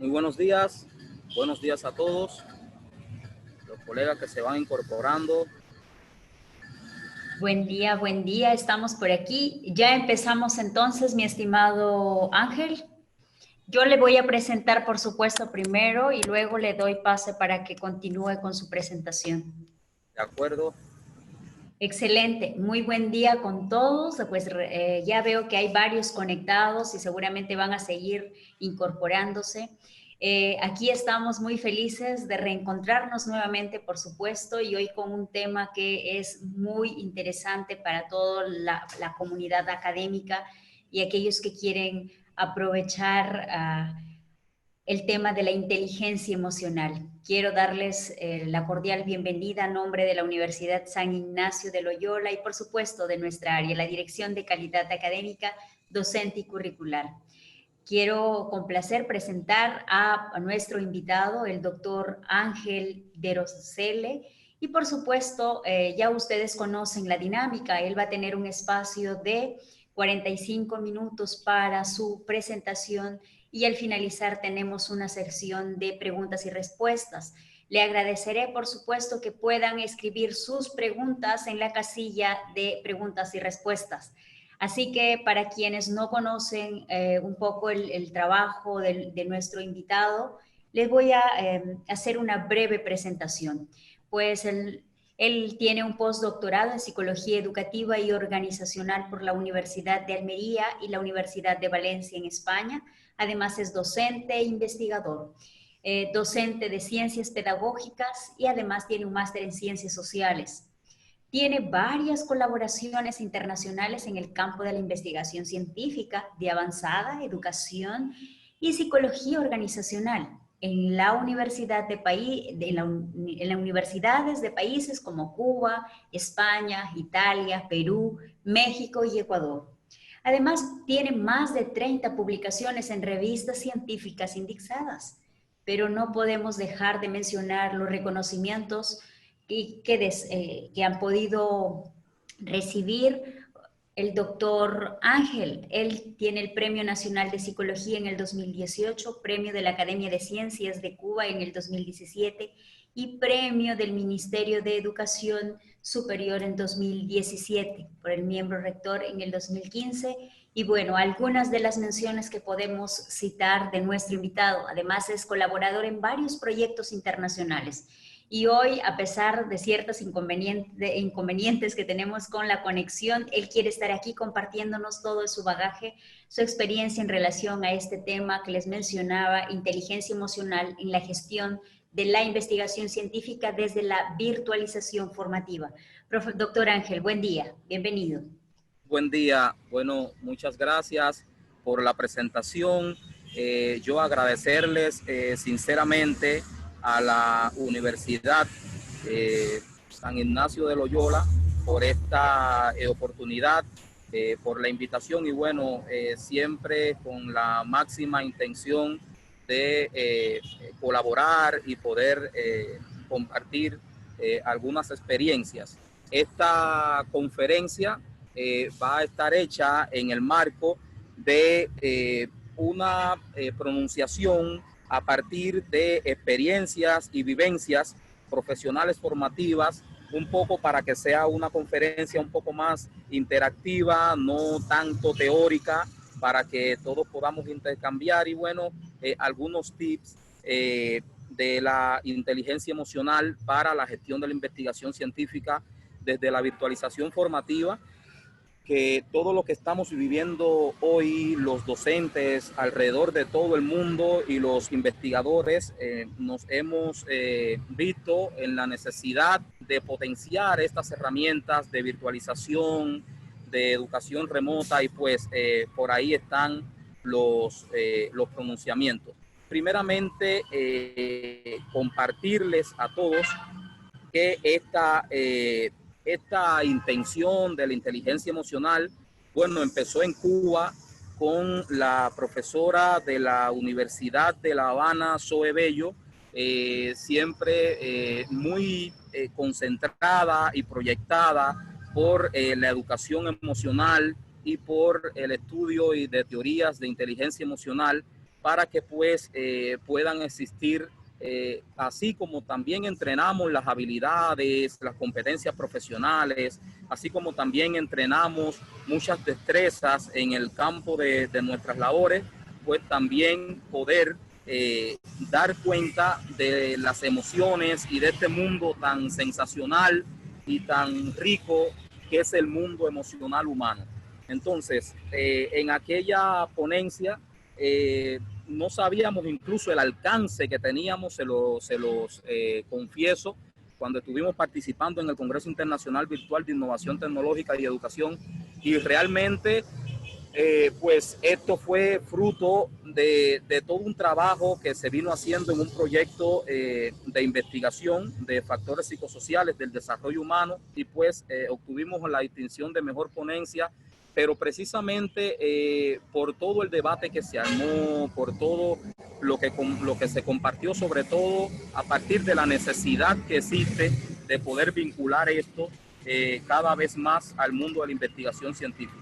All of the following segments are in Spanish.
Muy buenos días a todos los colegas que se van incorporando. Buen día, estamos por aquí. Ya empezamos entonces, mi estimado Ángel. Yo le voy a presentar, por supuesto, primero y luego le doy pase para que continúe con su presentación. De acuerdo. Excelente, muy buen día con todos. Pues ya veo que hay varios conectados y seguramente van a seguir incorporándose. Aquí estamos muy felices de reencontrarnos nuevamente, por supuesto, y hoy con un tema que es muy interesante para toda la comunidad académica y aquellos que quieren aprovechar el tema de la inteligencia emocional. Quiero darles la cordial bienvenida a nombre de la Universidad San Ignacio de Loyola y por supuesto de nuestra área, la Dirección de Calidad Académica, Docente y Curricular. Quiero con placer presentar a nuestro invitado, el doctor Ángel de Roselle, y por supuesto ya ustedes conocen la dinámica. Él va a tener un espacio de 45 minutos para su presentación y al finalizar tenemos una sección de preguntas y respuestas. Le agradeceré, por supuesto, que puedan escribir sus preguntas en la casilla de preguntas y respuestas. Así que para quienes no conocen un poco el trabajo de nuestro invitado, les voy a hacer una breve presentación. Pues él tiene un postdoctorado en Psicología Educativa y Organizacional por la Universidad de Almería y la Universidad de Valencia en España. Además es docente e investigador, docente de Ciencias Pedagógicas y además tiene un máster en Ciencias Sociales. Tiene varias colaboraciones internacionales en el campo de la investigación científica de avanzada, educación y psicología organizacional en la universidades de países como Cuba, España, Italia, Perú, México y Ecuador. Además, tiene más de 30 publicaciones en revistas científicas indexadas, pero no podemos dejar de mencionar los reconocimientos que han podido recibir el doctor Ángel. Él tiene el Premio Nacional de Psicología en el 2018, Premio de la Academia de Ciencias de Cuba en el 2017 y Premio del Ministerio de Educación Superior en 2017 por el miembro rector en el 2015. Y bueno, algunas de las menciones que podemos citar de nuestro invitado. Además, es colaborador en varios proyectos internacionales. Y hoy, a pesar de ciertos inconvenientes que tenemos con la conexión, él quiere estar aquí compartiéndonos todo su bagaje, su experiencia en relación a este tema que les mencionaba, inteligencia emocional en la gestión de la investigación científica desde la virtualización formativa. Doctor Ángel, buen día, bienvenido. Buen día, bueno, muchas gracias por la presentación. Yo agradecerles sinceramente a la Universidad San Ignacio de Loyola por esta oportunidad, por la invitación y bueno, siempre con la máxima intención de colaborar y poder compartir algunas experiencias. Esta conferencia va a estar hecha en el marco de una pronunciación a partir de experiencias y vivencias profesionales formativas, un poco para que sea una conferencia un poco más interactiva, no tanto teórica, para que todos podamos intercambiar y bueno, algunos tips de la inteligencia emocional para la gestión de la investigación científica desde la virtualización formativa, que todo lo que estamos viviendo hoy, los docentes alrededor de todo el mundo y los investigadores, nos hemos visto en la necesidad de potenciar estas herramientas de virtualización, de educación remota y pues por ahí están los pronunciamientos. Primeramente, compartirles a todos que esta intención de la inteligencia emocional, bueno, empezó en Cuba con la profesora de la Universidad de La Habana, Zoe Bello, siempre muy concentrada y proyectada por la educación emocional y por el estudio y de teorías de inteligencia emocional para que pues puedan existir, así como también entrenamos las habilidades, las competencias profesionales, así como también entrenamos muchas destrezas en el campo de nuestras labores, pues también poder dar cuenta de las emociones y de este mundo tan sensacional y tan rico que es el mundo emocional humano. Entonces, en aquella ponencia no sabíamos incluso el alcance que teníamos, se los confieso, cuando estuvimos participando en el Congreso Internacional Virtual de Innovación Tecnológica y Educación, y realmente pues esto fue fruto de todo un trabajo que se vino haciendo en un proyecto de investigación de factores psicosociales del desarrollo humano, y pues obtuvimos la distinción de mejor ponencia, pero precisamente por todo el debate que se armó, por todo lo que se compartió, sobre todo a partir de la necesidad que existe de poder vincular esto cada vez más al mundo de la investigación científica.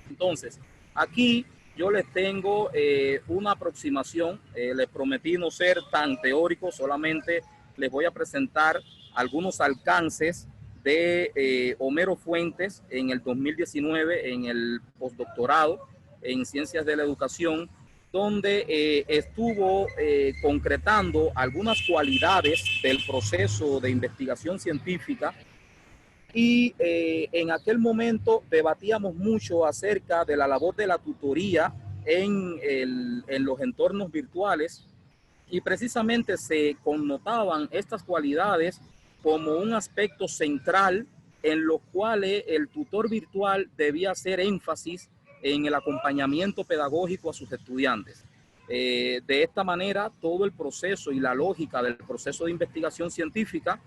Entonces, aquí yo les tengo una aproximación, les prometí no ser tan teórico, solamente les voy a presentar algunos alcances de Homero Fuentes en el 2019 en el postdoctorado en Ciencias de la Educación, donde estuvo concretando algunas cualidades del proceso de investigación científica. Y en aquel momento debatíamos mucho acerca de la labor de la tutoría en los entornos virtuales, y precisamente se connotaban estas cualidades como un aspecto central en los cuales el tutor virtual debía hacer énfasis en el acompañamiento pedagógico a sus estudiantes. De esta manera, todo el proceso y la lógica del proceso de investigación científica,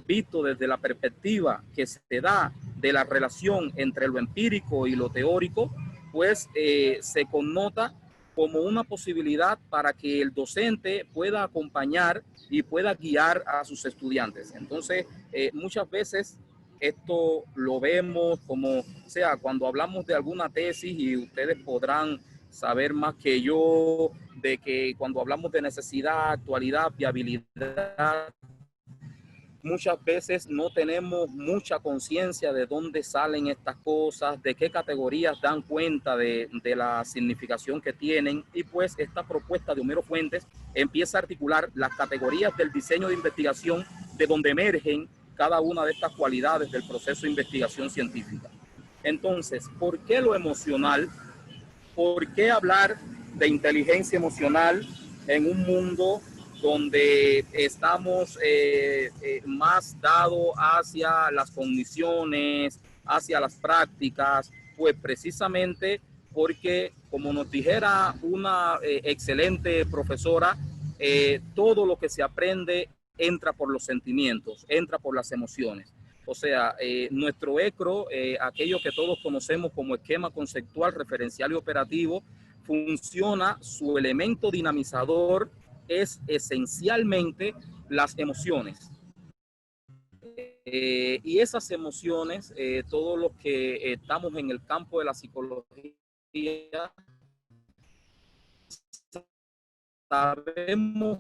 visto desde la perspectiva que se da de la relación entre lo empírico y lo teórico, pues se connota como una posibilidad para que el docente pueda acompañar y pueda guiar a sus estudiantes. Entonces, muchas veces esto lo vemos como, o sea, cuando hablamos de alguna tesis, y ustedes podrán saber más que yo, de que cuando hablamos de necesidad, actualidad, viabilidad, muchas veces no tenemos mucha conciencia de dónde salen estas cosas, de qué categorías dan cuenta de la significación que tienen, y pues esta propuesta de Homero Fuentes empieza a articular las categorías del diseño de investigación, de donde emergen cada una de estas cualidades del proceso de investigación científica. Entonces, ¿por qué lo emocional? ¿Por qué hablar de inteligencia emocional en un mundo donde estamos más dados hacia las cogniciones, hacia las prácticas? Pues precisamente porque, como nos dijera una excelente profesora, todo lo que se aprende entra por los sentimientos, entra por las emociones. O sea, nuestro ECRO, aquello que todos conocemos como esquema conceptual, referencial y operativo, funciona, su elemento dinamizador es esencialmente las emociones. Y esas emociones, todos los que estamos en el campo de la psicología, sabemos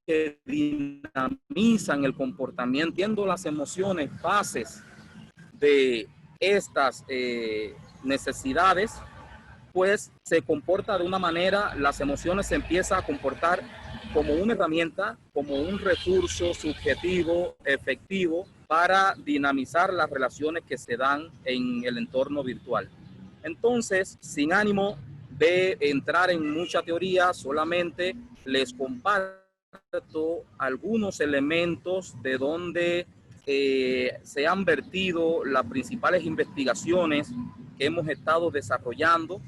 que dinamizan el comportamiento, viendo las emociones bases de estas necesidades, pues se comporta de una manera, las emociones se empiezan a comportar como una herramienta, como un recurso subjetivo, efectivo, para dinamizar las relaciones que se dan en el entorno virtual. Entonces, sin ánimo de entrar en mucha teoría, solamente les comparto algunos elementos de donde se han vertido las principales investigaciones que hemos estado desarrollando,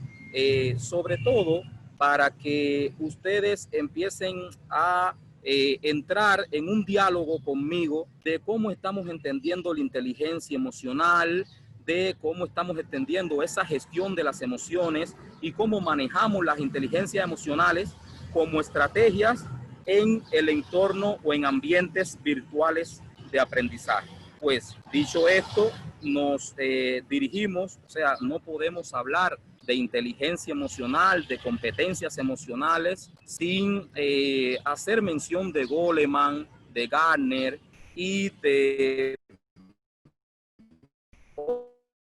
sobre todo para que ustedes empiecen a entrar en un diálogo conmigo de cómo estamos entendiendo la inteligencia emocional, de cómo estamos entendiendo esa gestión de las emociones y cómo manejamos las inteligencias emocionales como estrategias en el entorno o en ambientes virtuales de aprendizaje. Pues dicho esto, nos dirigimos, o sea, no podemos hablar de inteligencia emocional, de competencias emocionales, sin hacer mención de Goleman, de Gardner y de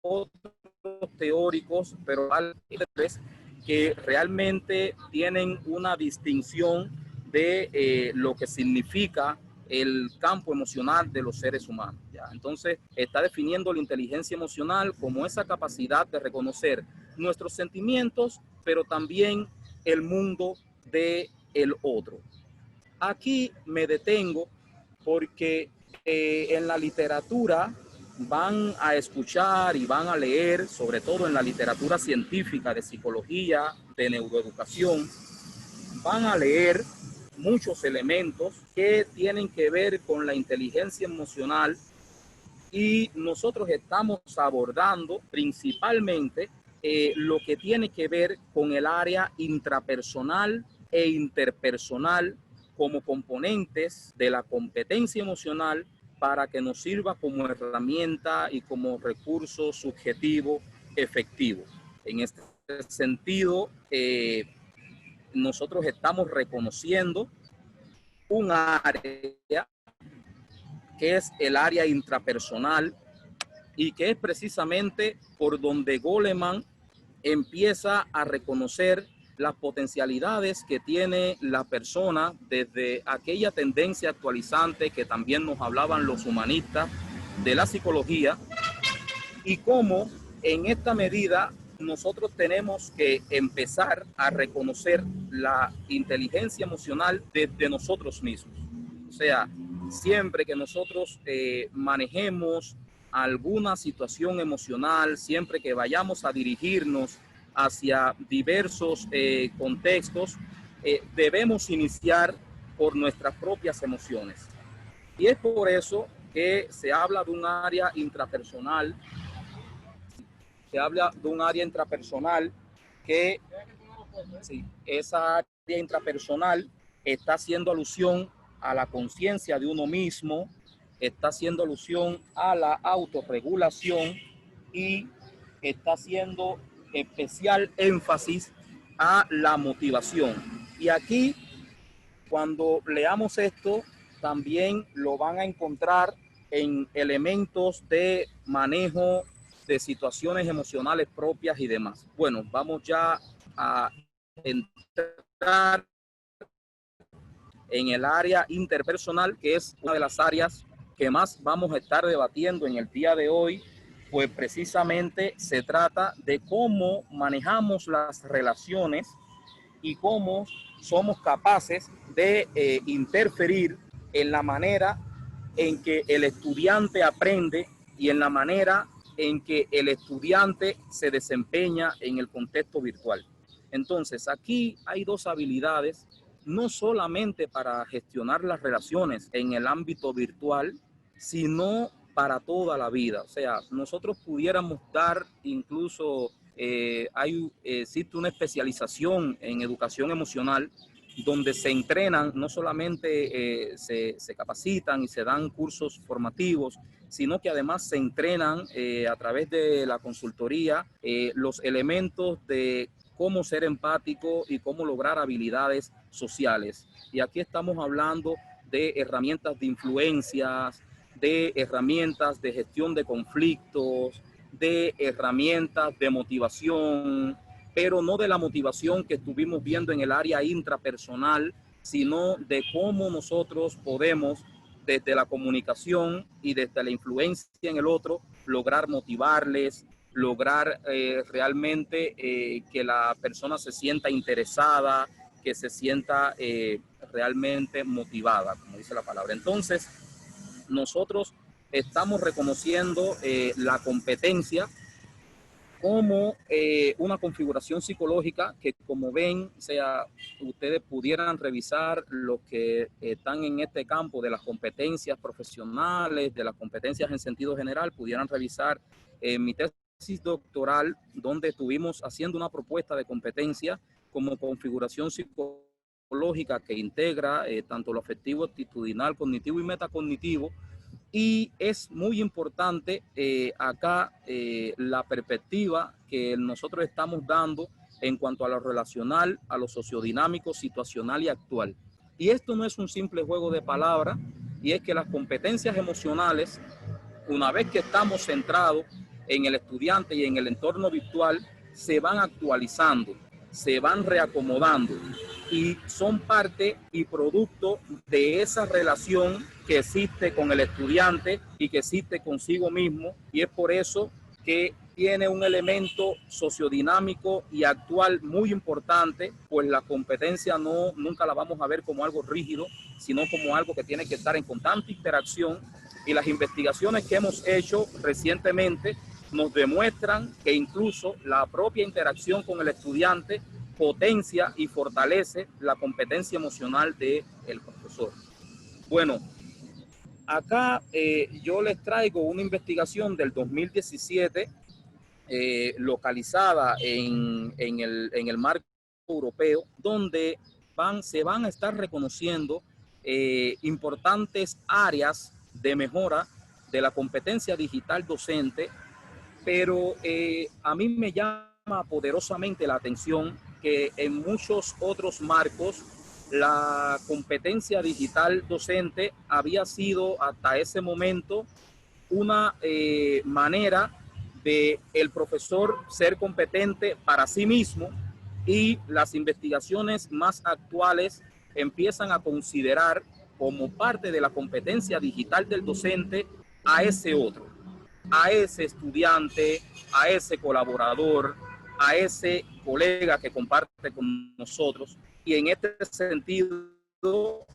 otros teóricos, pero que realmente tienen una distinción de lo que significa el campo emocional de los seres humanos. ¿Ya? Entonces, está definiendo la inteligencia emocional como esa capacidad de reconocer nuestros sentimientos, pero también el mundo del otro. Aquí me detengo porque en la literatura van a escuchar y van a leer, sobre todo en la literatura científica de psicología, de neuroeducación, van a leer muchos elementos que tienen que ver con la inteligencia emocional y nosotros estamos abordando principalmente lo que tiene que ver con el área intrapersonal e interpersonal como componentes de la competencia emocional para que nos sirva como herramienta y como recurso subjetivo efectivo. En este sentido, nosotros estamos reconociendo un área que es el área intrapersonal y que es precisamente por donde Goleman empieza a reconocer las potencialidades que tiene la persona desde aquella tendencia actualizante que también nos hablaban los humanistas de la psicología y cómo en esta medida nosotros tenemos que empezar a reconocer la inteligencia emocional desde nosotros mismos. O sea, siempre que nosotros manejemos alguna situación emocional, siempre que vayamos a dirigirnos hacia diversos contextos, debemos iniciar por nuestras propias emociones. Y es por eso que se habla de un área intrapersonal, que sí, esa área intrapersonal está haciendo alusión a la conciencia de uno mismo, está haciendo alusión a la autorregulación y está haciendo especial énfasis a la motivación. Y aquí, cuando leamos esto, también lo van a encontrar en elementos de manejo de situaciones emocionales propias y demás. Bueno, vamos ya a entrar en el área interpersonal, que es una de las áreas que más vamos a estar debatiendo en el día de hoy, pues precisamente se trata de cómo manejamos las relaciones y cómo somos capaces de interferir en la manera en que el estudiante aprende y en la manera en que el estudiante se desempeña en el contexto virtual. Entonces, aquí hay dos habilidades, no solamente para gestionar las relaciones en el ámbito virtual, sino para toda la vida. O sea, nosotros pudiéramos dar incluso, existe una especialización en educación emocional donde se entrenan, no solamente se capacitan y se dan cursos formativos, sino que además se entrenan a través de la consultoría los elementos de cómo ser empático y cómo lograr habilidades sociales. Y aquí estamos hablando de herramientas de influencias, de herramientas de gestión de conflictos, de herramientas de motivación, pero no de la motivación que estuvimos viendo en el área intrapersonal, sino de cómo nosotros podemos, desde la comunicación y desde la influencia en el otro, lograr motivarles, lograr realmente que la persona se sienta interesada, que se sienta realmente motivada, como dice la palabra. Entonces, nosotros estamos reconociendo la competencia como una configuración psicológica que, como ven, o sea, ustedes pudieran revisar los que están en este campo de las competencias profesionales, de las competencias en sentido general, pudieran revisar mi tesis doctoral, donde estuvimos haciendo una propuesta de competencia como configuración psicológica que integra tanto lo afectivo, actitudinal, cognitivo y metacognitivo, Y es muy importante acá la perspectiva que nosotros estamos dando en cuanto a lo relacional, a lo sociodinámico, situacional y actual. Y esto no es un simple juego de palabras, y es que las competencias emocionales, una vez que estamos centrados en el estudiante y en el entorno virtual, se van actualizando, se van reacomodando y son parte y producto de esa relación que existe con el estudiante y que existe consigo mismo, y es por eso que tiene un elemento sociodinámico y actual muy importante, pues la competencia nunca la vamos a ver como algo rígido, sino como algo que tiene que estar en constante interacción, y las investigaciones que hemos hecho recientemente nos demuestran que incluso la propia interacción con el estudiante potencia y fortalece la competencia emocional del profesor. Bueno, acá yo les traigo una investigación del 2017 localizada en el marco europeo, donde se van a estar reconociendo importantes áreas de mejora de la competencia digital docente, pero a mí me llama poderosamente la atención que en muchos otros marcos la competencia digital docente había sido hasta ese momento una manera de el profesor ser competente para sí mismo, y las investigaciones más actuales empiezan a considerar como parte de la competencia digital del docente a ese otro, a ese estudiante, a ese colaborador, a ese colega que comparte con nosotros. Y en este sentido,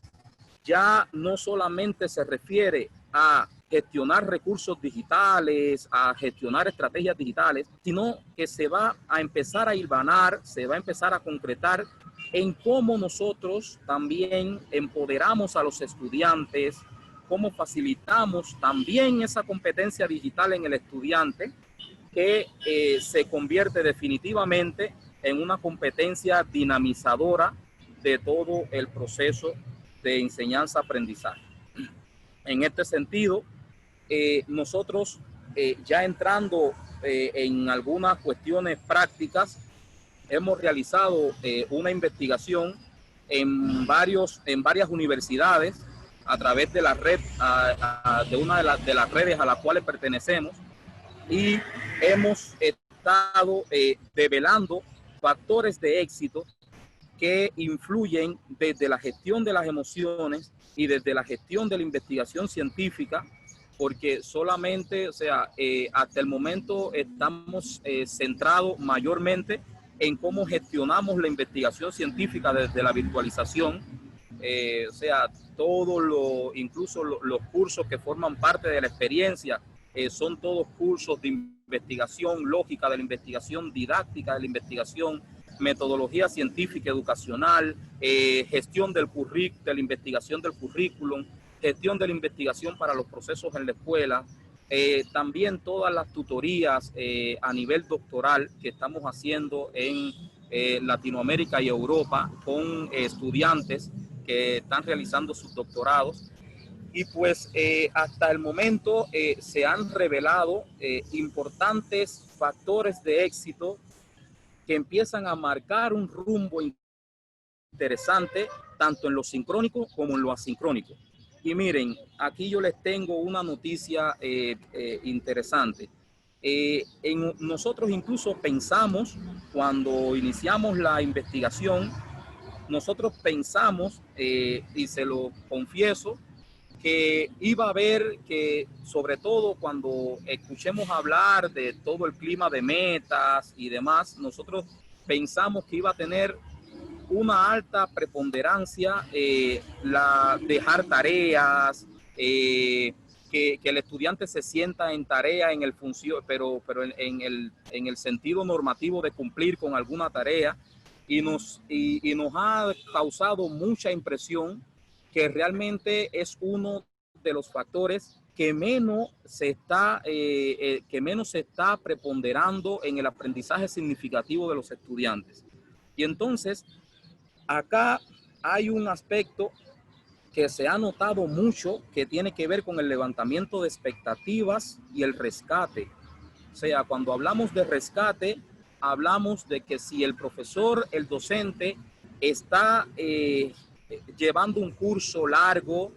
ya no solamente se refiere a gestionar recursos digitales, a gestionar estrategias digitales, sino que se va a empezar a hilvanar, se va a empezar a concretar en cómo nosotros también empoderamos a los estudiantes, cómo facilitamos también esa competencia digital en el estudiante, que se convierte definitivamente en una competencia dinamizadora de todo el proceso de enseñanza-aprendizaje. En este sentido, nosotros ya entrando en algunas cuestiones prácticas, hemos realizado una investigación en varias universidades a través de la red, de una de las redes a las cuales pertenecemos, y hemos estado develando factores de éxito que influyen desde la gestión de las emociones y desde la gestión de la investigación científica, porque solamente, o sea, hasta el momento estamos centrados mayormente en cómo gestionamos la investigación científica desde la virtualización, o sea, incluso los cursos que forman parte de la experiencia, son todos cursos de investigación lógica, de la investigación didáctica, de la investigación metodología científica educacional, gestión del currículum, de la investigación del currículum, gestión de la investigación para los procesos en la escuela, también todas las tutorías a nivel doctoral que estamos haciendo en Latinoamérica y Europa con estudiantes que están realizando sus doctorados. Y pues hasta el momento se han revelado importantes factores de éxito que empiezan a marcar un rumbo interesante, tanto en lo sincrónico como en lo asincrónico. Y miren, aquí yo les tengo una noticia interesante. Nosotros incluso pensamos, cuando iniciamos la investigación, nosotros pensamos, y se lo confieso, que iba a haber que, sobre todo cuando escuchemos hablar de todo el clima de metas y demás, nosotros pensamos que iba a tener una alta preponderancia la dejar tareas, que el estudiante se sienta en tarea en el función, pero en el sentido normativo de cumplir con alguna tarea, y nos ha causado mucha impresión que realmente es uno de los factores que menos se está preponderando en el aprendizaje significativo de los estudiantes. Y entonces, acá hay un aspecto que se ha notado mucho que tiene que ver con el levantamiento de expectativas y el rescate. O sea, cuando hablamos de rescate, hablamos de que si el profesor, el docente, está llevando un curso largo,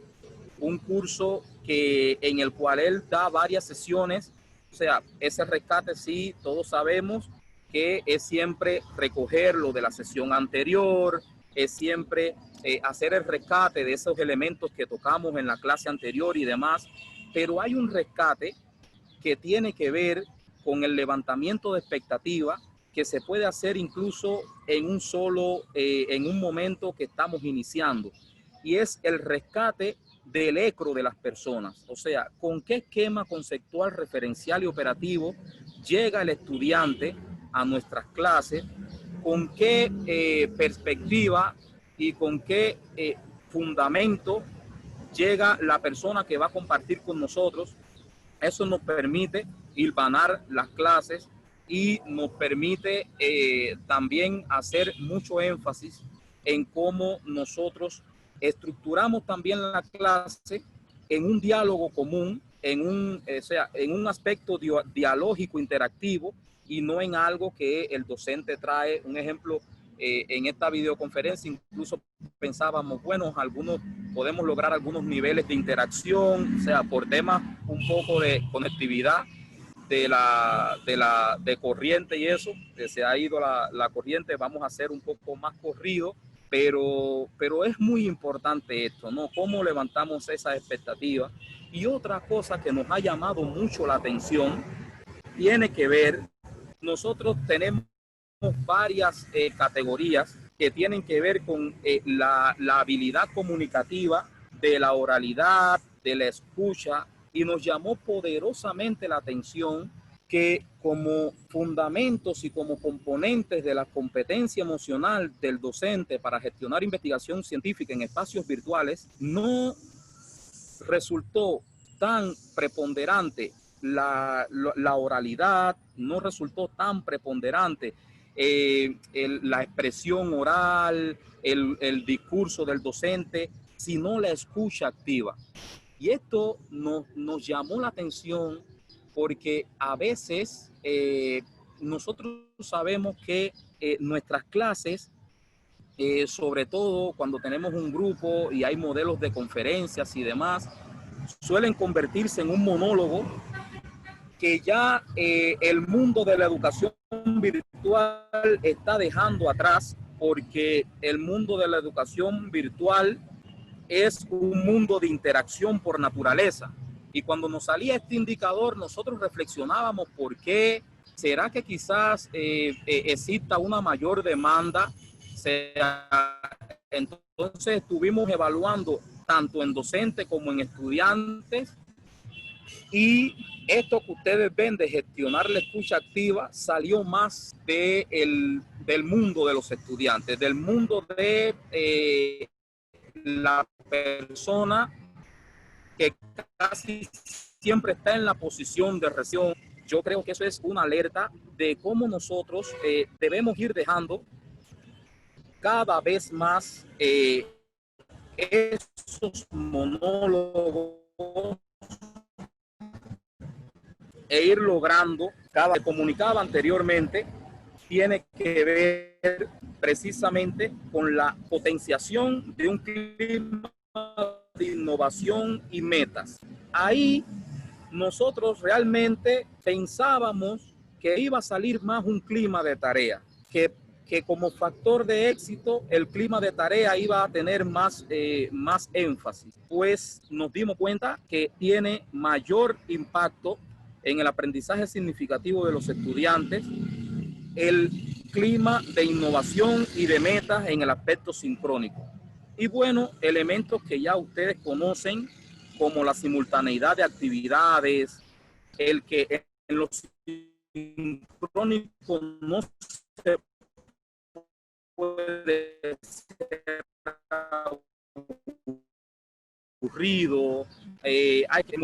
un curso en el cual él da varias sesiones, o sea, ese rescate sí, todos sabemos que es siempre recoger lo de la sesión anterior, es siempre hacer el rescate de esos elementos que tocamos en la clase anterior y demás, pero hay un rescate que tiene que ver con el levantamiento de expectativa que se puede hacer incluso en en un momento que estamos iniciando, y es el rescate del ecro de las personas. O sea, con qué esquema conceptual, referencial y operativo llega el estudiante a nuestras clases, con qué perspectiva y con qué fundamento llega la persona que va a compartir con nosotros. Eso nos permite hilvanar las clases y nos permite también hacer mucho énfasis en cómo nosotros estructuramos también la clase en un diálogo común, en un aspecto dialógico interactivo, y no en algo que el docente trae. Un ejemplo, en esta videoconferencia incluso pensábamos, bueno, podemos lograr algunos niveles de interacción, o sea, por temas un poco de conectividad de corriente y eso, se ha ido la corriente, vamos a hacer un poco más corrido, pero es muy importante esto, ¿no? Cómo levantamos esas expectativas. Y otra cosa que nos ha llamado mucho la atención tiene que ver, nosotros tenemos varias categorías que tienen que ver con la habilidad comunicativa, de la oralidad, de la escucha, y nos llamó poderosamente la atención que como fundamentos y como componentes de la competencia emocional del docente para gestionar investigación científica en espacios virtuales, no resultó tan preponderante la oralidad, no resultó tan preponderante la expresión oral, el discurso del docente, sino la escucha activa. Y esto nos llamó la atención porque a veces nosotros sabemos que nuestras clases, sobre todo cuando tenemos un grupo y hay modelos de conferencias y demás, suelen convertirse en un monólogo que ya el mundo de la educación virtual está dejando atrás, porque el mundo de la educación virtual es un mundo de interacción por naturaleza. Y cuando nos salía este indicador, nosotros reflexionábamos por qué. ¿Será que quizás exista una mayor demanda? Entonces estuvimos evaluando tanto en docentes como en estudiantes, y esto que ustedes ven de gestionar la escucha activa salió más del mundo de los estudiantes, del mundo de la persona que casi siempre está en la posición de reacción. Yo creo que eso es una alerta de cómo nosotros debemos ir dejando cada vez más esos monólogos e ir logrando, cada que comunicaba anteriormente, tiene que ver precisamente con la potenciación de un clima de innovación y metas. Ahí nosotros realmente pensábamos que iba a salir más un clima de tarea, que como factor de éxito el clima de tarea iba a tener más énfasis. Pues nos dimos cuenta que tiene mayor impacto en el aprendizaje significativo de los estudiantes el clima de innovación y de metas en el aspecto sincrónico. Y bueno, elementos que ya ustedes conocen, como la simultaneidad de actividades, el que en los sincrónicos no se puede ser aburrido, hay que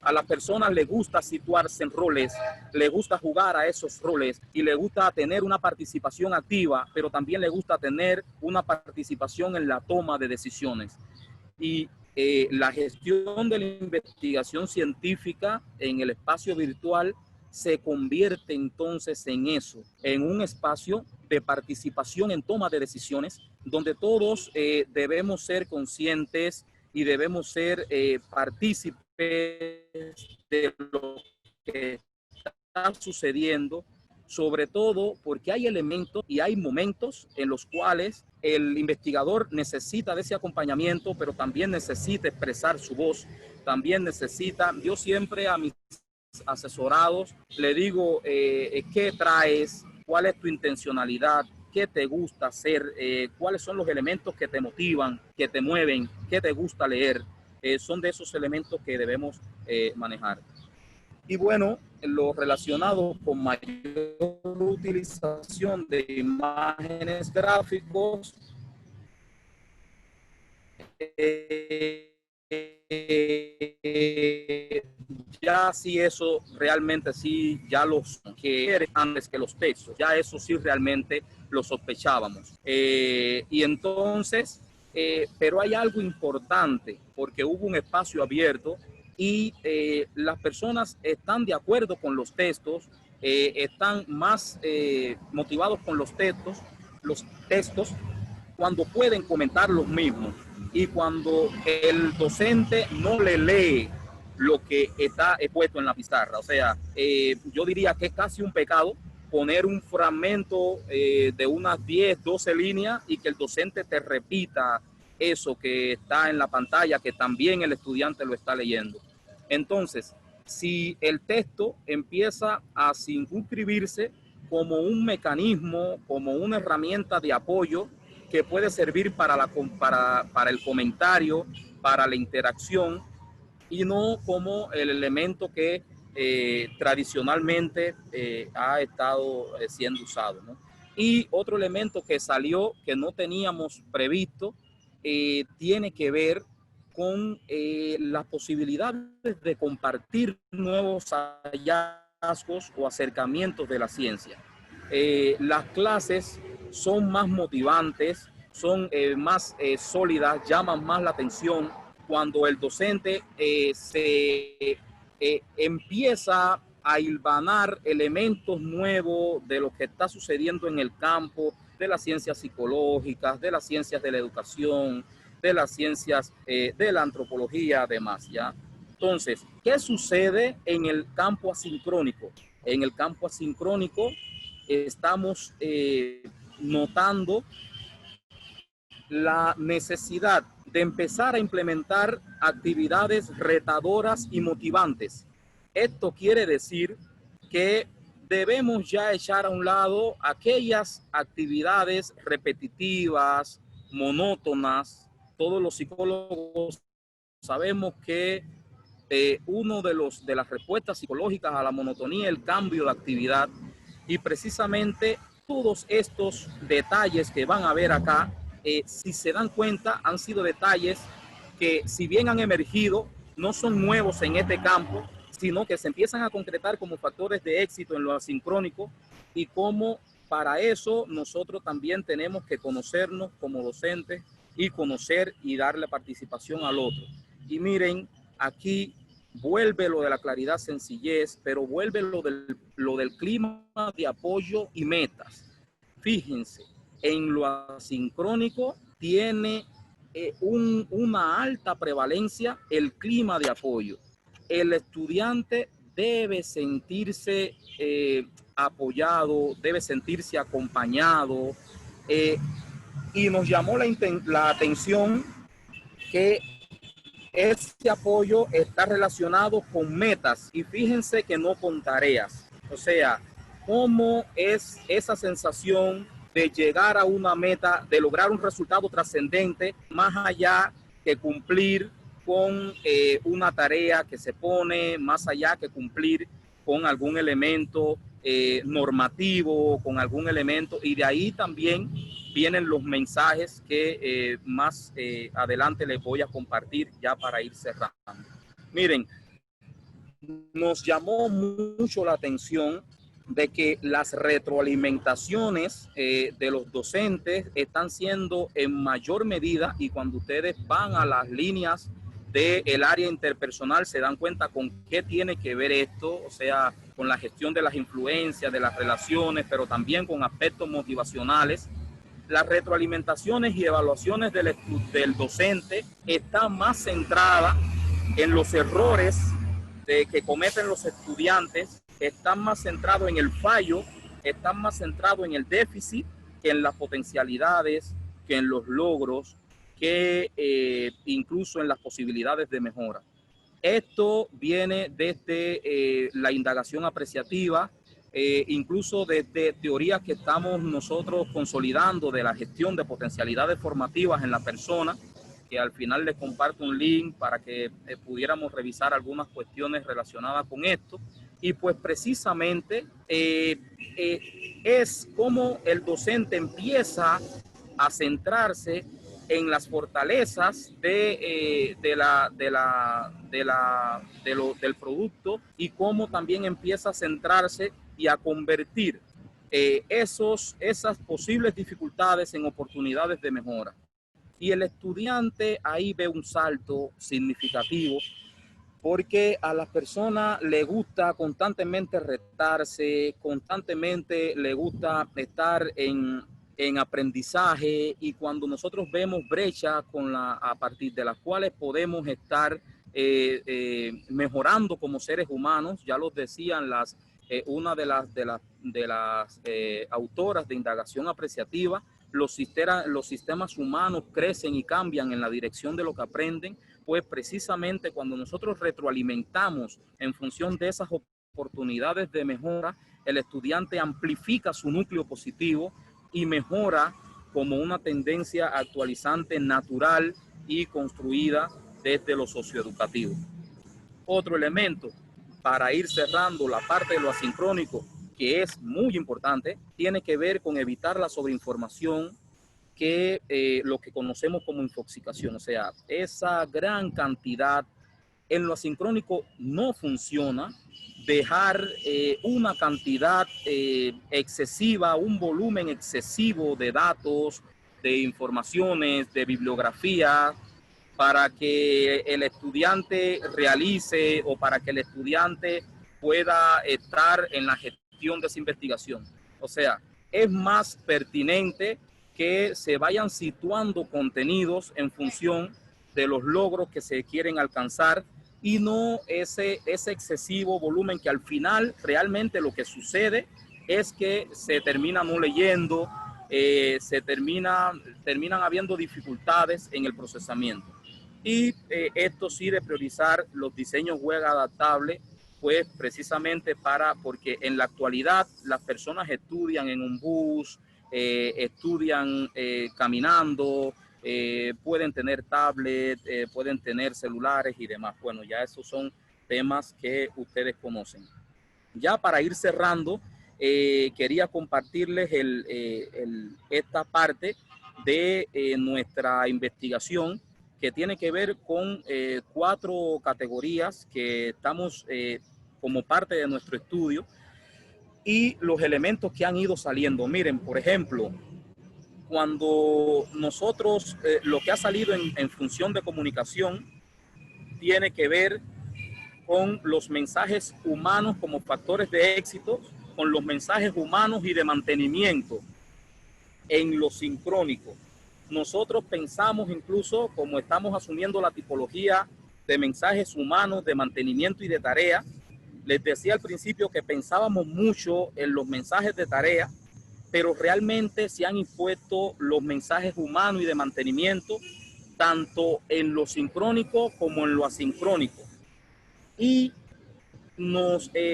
a las personas les gusta situarse en roles, les gusta jugar a esos roles y les gusta tener una participación activa, pero también les gusta tener una participación en la toma de decisiones. y la gestión de la investigación científica en el espacio virtual se convierte entonces en eso, en un espacio de participación en toma de decisiones, donde todos debemos ser conscientes y debemos ser partícipes de lo que está sucediendo, sobre todo porque hay elementos y hay momentos en los cuales el investigador necesita de ese acompañamiento, pero también necesita expresar su voz, también necesita, yo siempre a mis asesorados le digo, ¿qué traes? ¿Cuál es tu intencionalidad? ¿Qué te gusta hacer? ¿Cuáles son los elementos que te motivan, que te mueven? ¿Qué te gusta leer? Son de esos elementos que debemos manejar. Y bueno, lo relacionado con mayor utilización de imágenes gráficos, ya sí eso realmente sí, ya los que antes que los textos, ya eso sí realmente lo sospechábamos. Y entonces, pero hay algo importante, porque hubo un espacio abierto y las personas están de acuerdo con los textos, están más motivados con los textos cuando pueden comentar los mismos y cuando el docente no le lee lo que está expuesto en la pizarra. O sea, yo diría que es casi un pecado poner un fragmento de unas 10, 12 líneas y que el docente te repita eso que está en la pantalla, que también el estudiante lo está leyendo. Entonces, si el texto empieza a circunscribirse como un mecanismo, como una herramienta de apoyo que puede servir para el comentario, para la interacción, y no como el elemento que tradicionalmente ha estado siendo usado, ¿no? Y otro elemento que salió que no teníamos previsto tiene que ver con las posibilidades de compartir nuevos hallazgos o acercamientos de la ciencia. Las clases son más motivantes, son más sólidas, llaman más la atención cuando el docente empieza a hilvanar elementos nuevos de lo que está sucediendo en el campo, de las ciencias psicológicas, de las ciencias de la educación, de las ciencias de la antropología, además, ¿ya? Entonces, ¿qué sucede en el campo asincrónico? En el campo asincrónico estamos notando la necesidad de empezar a implementar actividades retadoras y motivantes. Esto quiere decir que debemos ya echar a un lado aquellas actividades repetitivas, monótonas. Todos los psicólogos sabemos que uno de las respuestas psicológicas a la monotonía es el cambio de actividad, y precisamente todos estos detalles que van a ver acá, si se dan cuenta, han sido detalles que, si bien han emergido, no son nuevos en este campo, sino que se empiezan a concretar como factores de éxito en lo asincrónico, y como para eso nosotros también tenemos que conocernos como docentes y conocer y darle participación al otro. Y miren, aquí vuelve lo de la claridad, sencillez, pero vuelve lo del clima de apoyo y metas. Fíjense, en lo asincrónico tiene una alta prevalencia el clima de apoyo. El estudiante debe sentirse apoyado, debe sentirse acompañado, y nos llamó la atención que ese apoyo está relacionado con metas, y fíjense que no con tareas. O sea, ¿cómo es esa sensación de llegar a una meta, de lograr un resultado trascendente, más allá que cumplir con una tarea que se pone, más allá que cumplir con algún elemento normativo, con algún elemento? Y de ahí también vienen los mensajes que más adelante les voy a compartir ya para ir cerrando. Miren, nos llamó mucho la atención de que las retroalimentaciones de los docentes están siendo en mayor medida, y cuando ustedes van a las líneas del área interpersonal se dan cuenta con qué tiene que ver esto, o sea, con la gestión de las influencias, de las relaciones, pero también con aspectos motivacionales. Las retroalimentaciones y evaluaciones del docente están más centradas en los errores que cometen los estudiantes, están más centrados en el fallo, están más centrados en el déficit que en las potencialidades, que en los logros, que incluso en las posibilidades de mejora. Esto viene desde la indagación apreciativa, incluso desde teorías que estamos nosotros consolidando de la gestión de potencialidades formativas en la persona, que al final les comparto un link para que pudiéramos revisar algunas cuestiones relacionadas con esto. Y pues precisamente es como el docente empieza a centrarse en las fortalezas del producto, y cómo también empieza a centrarse y a convertir esas posibles dificultades en oportunidades de mejora. Y el estudiante ahí ve un salto significativo, porque a las personas le gusta constantemente retarse, constantemente le gusta estar en aprendizaje, y cuando nosotros vemos brechas a partir de las cuales podemos estar mejorando como seres humanos, ya lo decían una de las autoras de indagación apreciativa, los sistemas humanos crecen y cambian en la dirección de lo que aprenden. Pues precisamente cuando nosotros retroalimentamos en función de esas oportunidades de mejora, el estudiante amplifica su núcleo positivo y mejora como una tendencia actualizante natural y construida desde lo socioeducativo. Otro elemento para ir cerrando la parte de lo asincrónico, que es muy importante, tiene que ver con evitar la sobreinformación, que lo que conocemos como infoxicación, o sea, esa gran cantidad. En lo asincrónico no funciona dejar una cantidad excesiva, un volumen excesivo de datos, de informaciones, de bibliografía, para que el estudiante realice o para que el estudiante pueda estar en la gestión de esa investigación. O sea, es más pertinente que se vayan situando contenidos en función de los logros que se quieren alcanzar, y no ese excesivo volumen que al final realmente lo que sucede es que se termina no leyendo, terminan habiendo dificultades en el procesamiento. Y esto sí, de priorizar los diseños web adaptables, pues precisamente porque en la actualidad las personas estudian en un bus, estudian caminando, pueden tener tablets, pueden tener celulares y demás. Bueno, ya esos son temas que ustedes conocen. Ya para ir cerrando, quería compartirles esta parte de nuestra investigación, que tiene que ver con 4 categorías que estamos como parte de nuestro estudio, y los elementos que han ido saliendo. Miren, por ejemplo, cuando nosotros, lo que ha salido en función de comunicación tiene que ver con los mensajes humanos como factores de éxito, con los mensajes humanos y de mantenimiento en lo sincrónico. Nosotros pensamos, incluso como estamos asumiendo la tipología de mensajes humanos de mantenimiento y de tarea, les decía al principio que pensábamos mucho en los mensajes de tarea, pero realmente se han impuesto los mensajes humanos y de mantenimiento tanto en lo sincrónico como en lo asincrónico. Y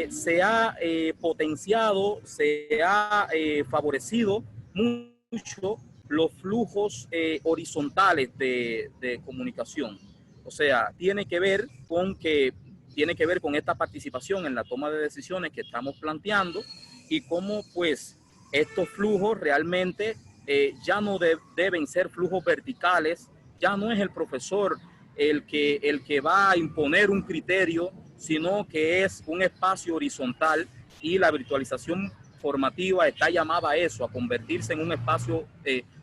se ha potenciado, se ha favorecido mucho los flujos horizontales de comunicación. O sea, tiene que ver con esta participación en la toma de decisiones que estamos planteando, y cómo pues estos flujos realmente ya no deben ser flujos verticales. Ya no es el profesor el que va a imponer un criterio, sino que es un espacio horizontal y la virtualización formativa está llamada a eso, a convertirse en un espacio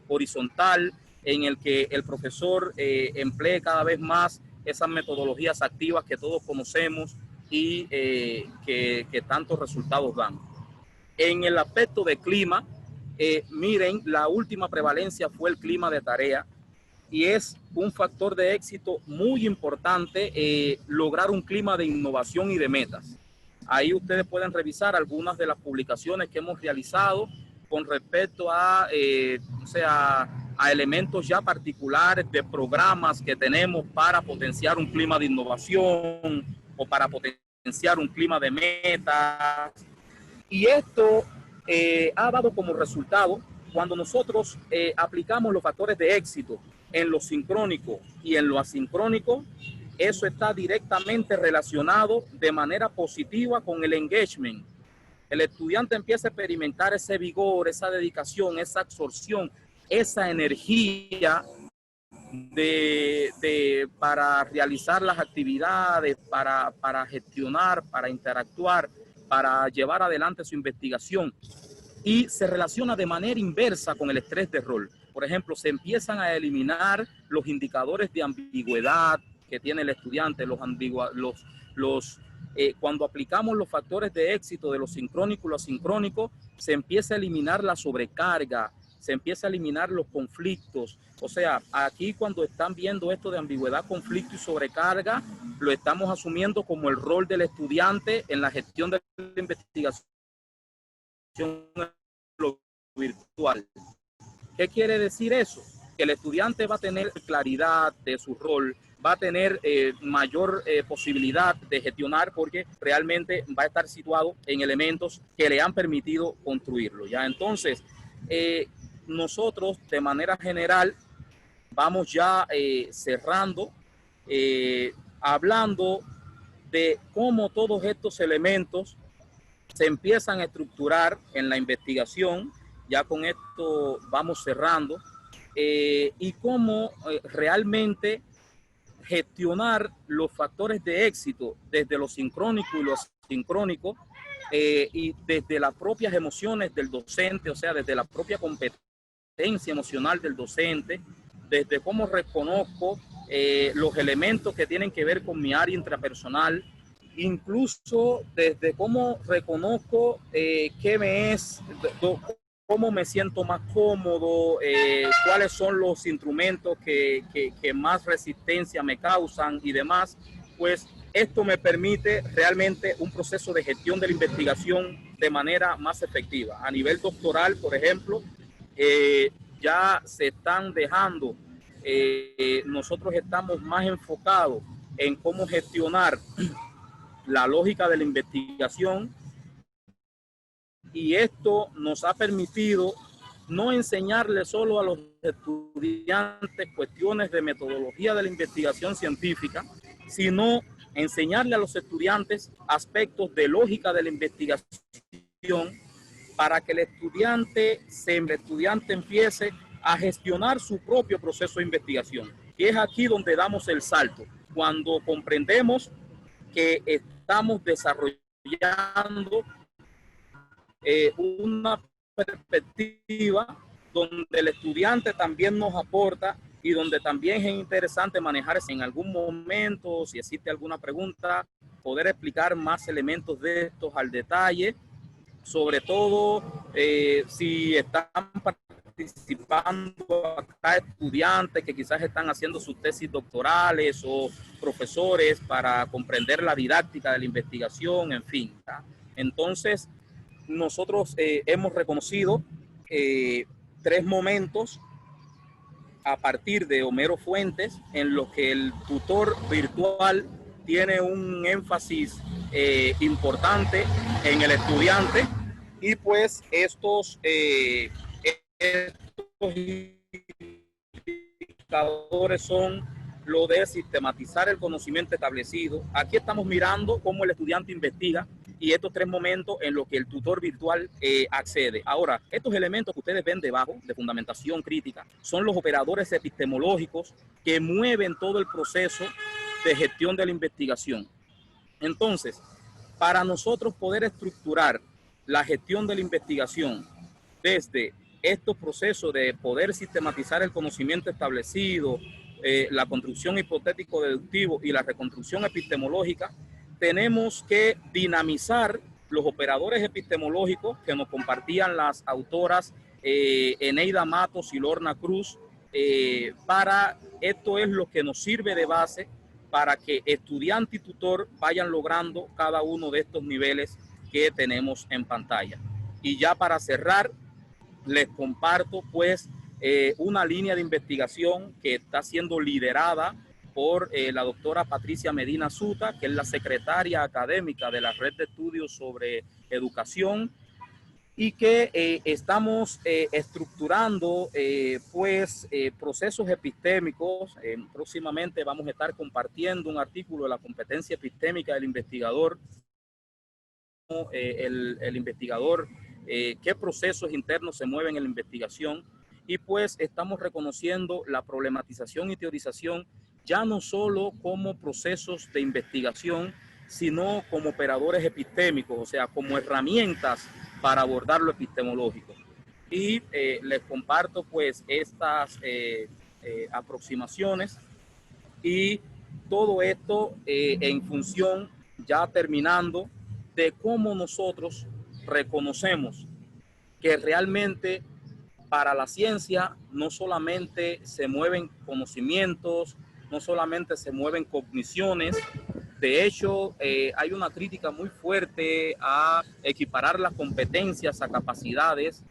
horizontal en el que el profesor emplee cada vez más esas metodologías activas que todos conocemos y que tantos resultados dan. En el aspecto de clima, miren, la última prevalencia fue el clima de tarea y es un factor de éxito muy importante lograr un clima de innovación y de metas. Ahí ustedes pueden revisar algunas de las publicaciones que hemos realizado con respecto a, a elementos ya particulares de programas que tenemos para potenciar un clima de innovación o para potenciar un clima de metas. Y esto ha dado como resultado, cuando nosotros aplicamos los factores de éxito en lo sincrónico y en lo asincrónico, eso está directamente relacionado de manera positiva con el engagement. El estudiante empieza a experimentar ese vigor, esa dedicación, esa absorción, esa energía para realizar las actividades, para gestionar, para interactuar, para llevar adelante su investigación. Y se relaciona de manera inversa con el estrés de rol. Por ejemplo, se empiezan a eliminar los indicadores de ambigüedad que tiene el estudiante, cuando aplicamos los factores de éxito de lo sincrónico y lo asincrónico, se empieza a eliminar la sobrecarga, se empieza a eliminar los conflictos. O sea, aquí cuando están viendo esto de ambigüedad, conflicto y sobrecarga, lo estamos asumiendo como el rol del estudiante en la gestión de la investigación en lo virtual. ¿Qué quiere decir eso? Que el estudiante va a tener claridad de su rol, va a tener mayor posibilidad de gestionar porque realmente va a estar situado en elementos que le han permitido construirlo, ¿ya? Entonces, nosotros de manera general vamos ya cerrando, hablando de cómo todos estos elementos se empiezan a estructurar en la investigación. Ya con esto vamos cerrando, y cómo realmente gestionar los factores de éxito desde lo sincrónico y lo asincrónico, y desde las propias emociones del docente, o sea, desde la propia competencia emocional del docente, desde cómo reconozco los elementos que tienen que ver con mi área intrapersonal, incluso desde cómo reconozco qué me es, cómo me siento más cómodo, cuáles son los instrumentos que más resistencia me causan y demás. Pues esto me permite realmente un proceso de gestión de la investigación de manera más efectiva. A nivel doctoral, por ejemplo, ya se están dejando, nosotros estamos más enfocados en cómo gestionar la lógica de la investigación, y esto nos ha permitido no enseñarle solo a los estudiantes cuestiones de metodología de la investigación científica, sino enseñarle a los estudiantes aspectos de lógica de la investigación para que el estudiante empiece a gestionar su propio proceso de investigación. Y es aquí donde damos el salto, cuando comprendemos que estamos desarrollando una perspectiva donde el estudiante también nos aporta y donde también es interesante manejar en algún momento, si existe alguna pregunta, poder explicar más elementos de estos al detalle, sobre todo si están participando acá estudiantes que quizás están haciendo sus tesis doctorales o profesores para comprender la didáctica de la investigación, en fin, ¿tá? Entonces, nosotros hemos reconocido 3 momentos a partir de Homero Fuentes en los que el tutor virtual tiene un énfasis importante en el estudiante, y pues estos indicadores son lo de sistematizar el conocimiento establecido. Aquí estamos mirando cómo el estudiante investiga y estos 3 momentos en los que el tutor virtual accede. Ahora, estos elementos que ustedes ven debajo de fundamentación crítica son los operadores epistemológicos que mueven todo el proceso de gestión de la investigación. Entonces, para nosotros poder estructurar la gestión de la investigación desde estos procesos de poder sistematizar el conocimiento establecido, la construcción hipotético-deductivo y la reconstrucción epistemológica, tenemos que dinamizar los operadores epistemológicos que nos compartían las autoras Eneida Matos y Lorna Cruz. Para esto es lo que nos sirve de base para que estudiante y tutor vayan logrando cada uno de estos niveles que tenemos en pantalla. Y ya para cerrar, les comparto pues una línea de investigación que está siendo liderada por la doctora Patricia Medina Suta, que es la secretaria académica de la Red de Estudios sobre Educación, y que estamos estructurando procesos epistémicos. Próximamente vamos a estar compartiendo un artículo de la competencia epistémica del investigador, el investigador, qué procesos internos se mueven en la investigación, y pues estamos reconociendo la problematización y teorización ya no solo como procesos de investigación, sino como operadores epistémicos, o sea, como herramientas para abordar lo epistemológico. Y les comparto pues estas aproximaciones, y todo esto en función, ya terminando, de cómo nosotros reconocemos que realmente para la ciencia no solamente se mueven conocimientos, no solamente se mueven cogniciones. De hecho, hay una crítica muy fuerte a equiparar las competencias a capacidades.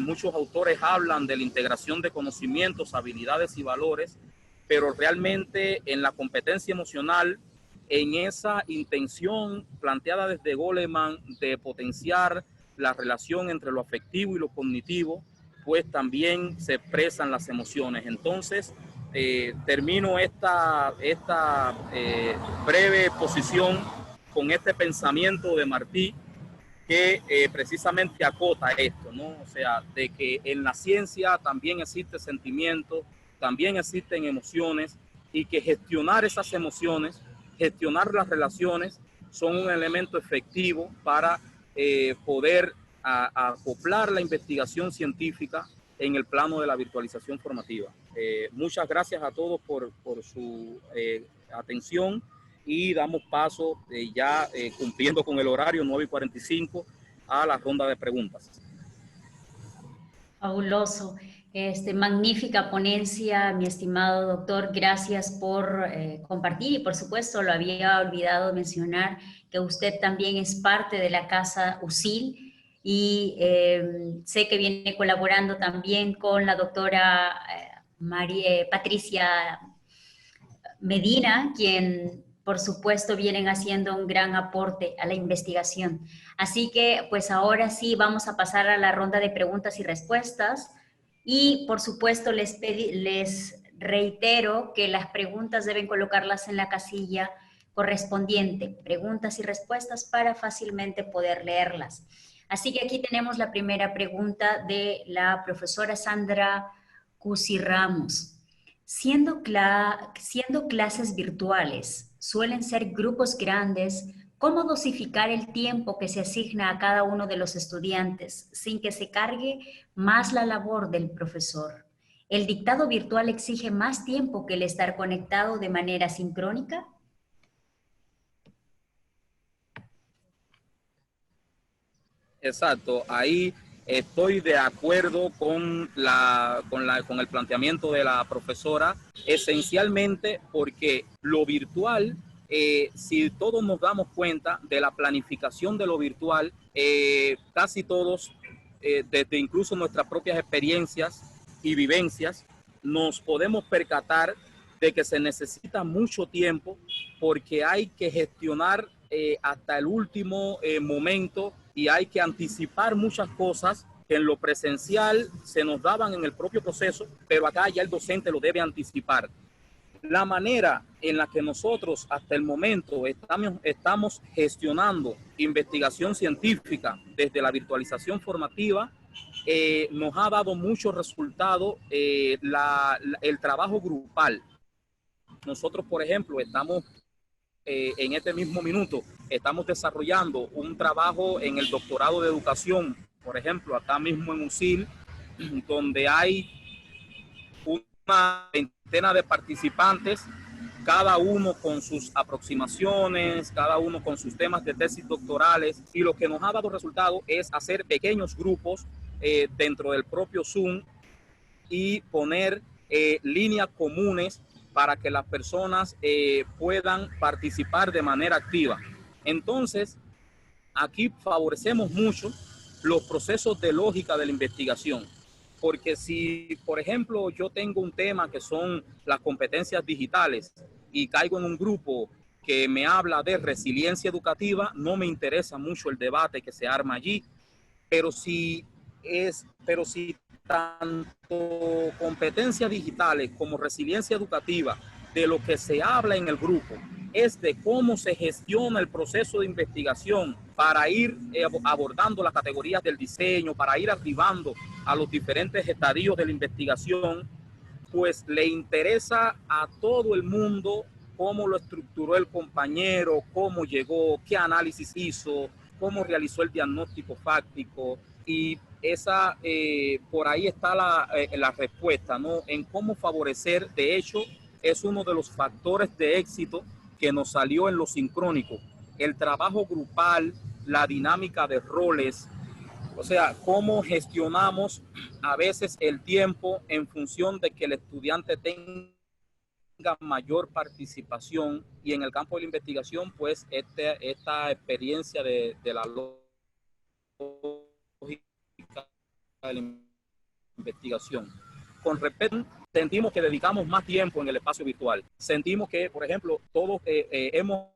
Muchos autores hablan de la integración de conocimientos, habilidades y valores, pero realmente en la competencia emocional, en esa intención planteada desde Goleman de potenciar la relación entre lo afectivo y lo cognitivo, pues también se expresan las emociones. Entonces, termino esta breve exposición con este pensamiento de Martí, que precisamente acota esto, ¿no? O sea, de que en la ciencia también existe sentimiento, también existen emociones, y que gestionar esas emociones, gestionar las relaciones, son un elemento efectivo para poder acoplar la investigación científica en el plano de la virtualización formativa. Muchas gracias a todos por su atención, y damos paso ya cumpliendo con el horario 9:45 a la ronda de preguntas. Fabuloso. Magnífica ponencia, mi estimado doctor. Gracias por compartir, y por supuesto lo había olvidado mencionar que usted también es parte de la Casa USIL, y sé que viene colaborando también con la doctora Patricia Medina, quien por supuesto vienen haciendo un gran aporte a la investigación. Así que pues ahora sí vamos a pasar a la ronda de preguntas y respuestas, y por supuesto les reitero que las preguntas deben colocarlas en la casilla correspondiente, preguntas y respuestas, para fácilmente poder leerlas. Así que aquí tenemos la primera pregunta de la profesora Sandra Cusi Ramos. Siendo clases virtuales, suelen ser grupos grandes, ¿cómo dosificar el tiempo que se asigna a cada uno de los estudiantes sin que se cargue más la labor del profesor? ¿El dictado virtual exige más tiempo que el estar conectado de manera sincrónica? Exacto, ahí estoy de acuerdo con el planteamiento de la profesora, esencialmente porque lo virtual, si todos nos damos cuenta de la planificación de lo virtual, casi todos, desde incluso nuestras propias experiencias y vivencias, nos podemos percatar de que se necesita mucho tiempo, porque hay que gestionar hasta el último momento, y hay que anticipar muchas cosas que en lo presencial se nos daban en el propio proceso, pero acá ya el docente lo debe anticipar. La manera en la que nosotros hasta el momento estamos gestionando investigación científica desde la virtualización formativa nos ha dado mucho resultado. El trabajo grupal. Nosotros, por ejemplo, estamos en este mismo minuto estamos desarrollando un trabajo en el doctorado de educación, por ejemplo, acá mismo en USIL, donde hay una veintena de participantes, cada uno con sus aproximaciones, cada uno con sus temas de tesis doctorales, y lo que nos ha dado resultado es hacer pequeños grupos dentro del propio Zoom y poner líneas comunes para que las personas puedan participar de manera activa. Entonces, aquí favorecemos mucho los procesos de lógica de la investigación, porque si, por ejemplo, yo tengo un tema que son las competencias digitales y caigo en un grupo que me habla de resiliencia educativa, no me interesa mucho el debate que se arma allí, pero si tanto competencias digitales como resiliencia educativa, de lo que se habla en el grupo es de cómo se gestiona el proceso de investigación para ir abordando las categorías del diseño, para ir arribando a los diferentes estadios de la investigación, pues le interesa a todo el mundo cómo lo estructuró el compañero, cómo llegó, qué análisis hizo, cómo realizó el diagnóstico fáctico, y esa, por ahí está la respuesta, ¿no? En cómo favorecer. De hecho, es uno de los factores de éxito que nos salió en lo sincrónico, el trabajo grupal, la dinámica de roles, o sea, cómo gestionamos a veces el tiempo en función de que el estudiante tenga mayor participación, y en el campo de la investigación, pues esta experiencia de la lógica de la investigación. Con respecto, sentimos que dedicamos más tiempo en el espacio virtual. Sentimos que, por ejemplo, todos hemos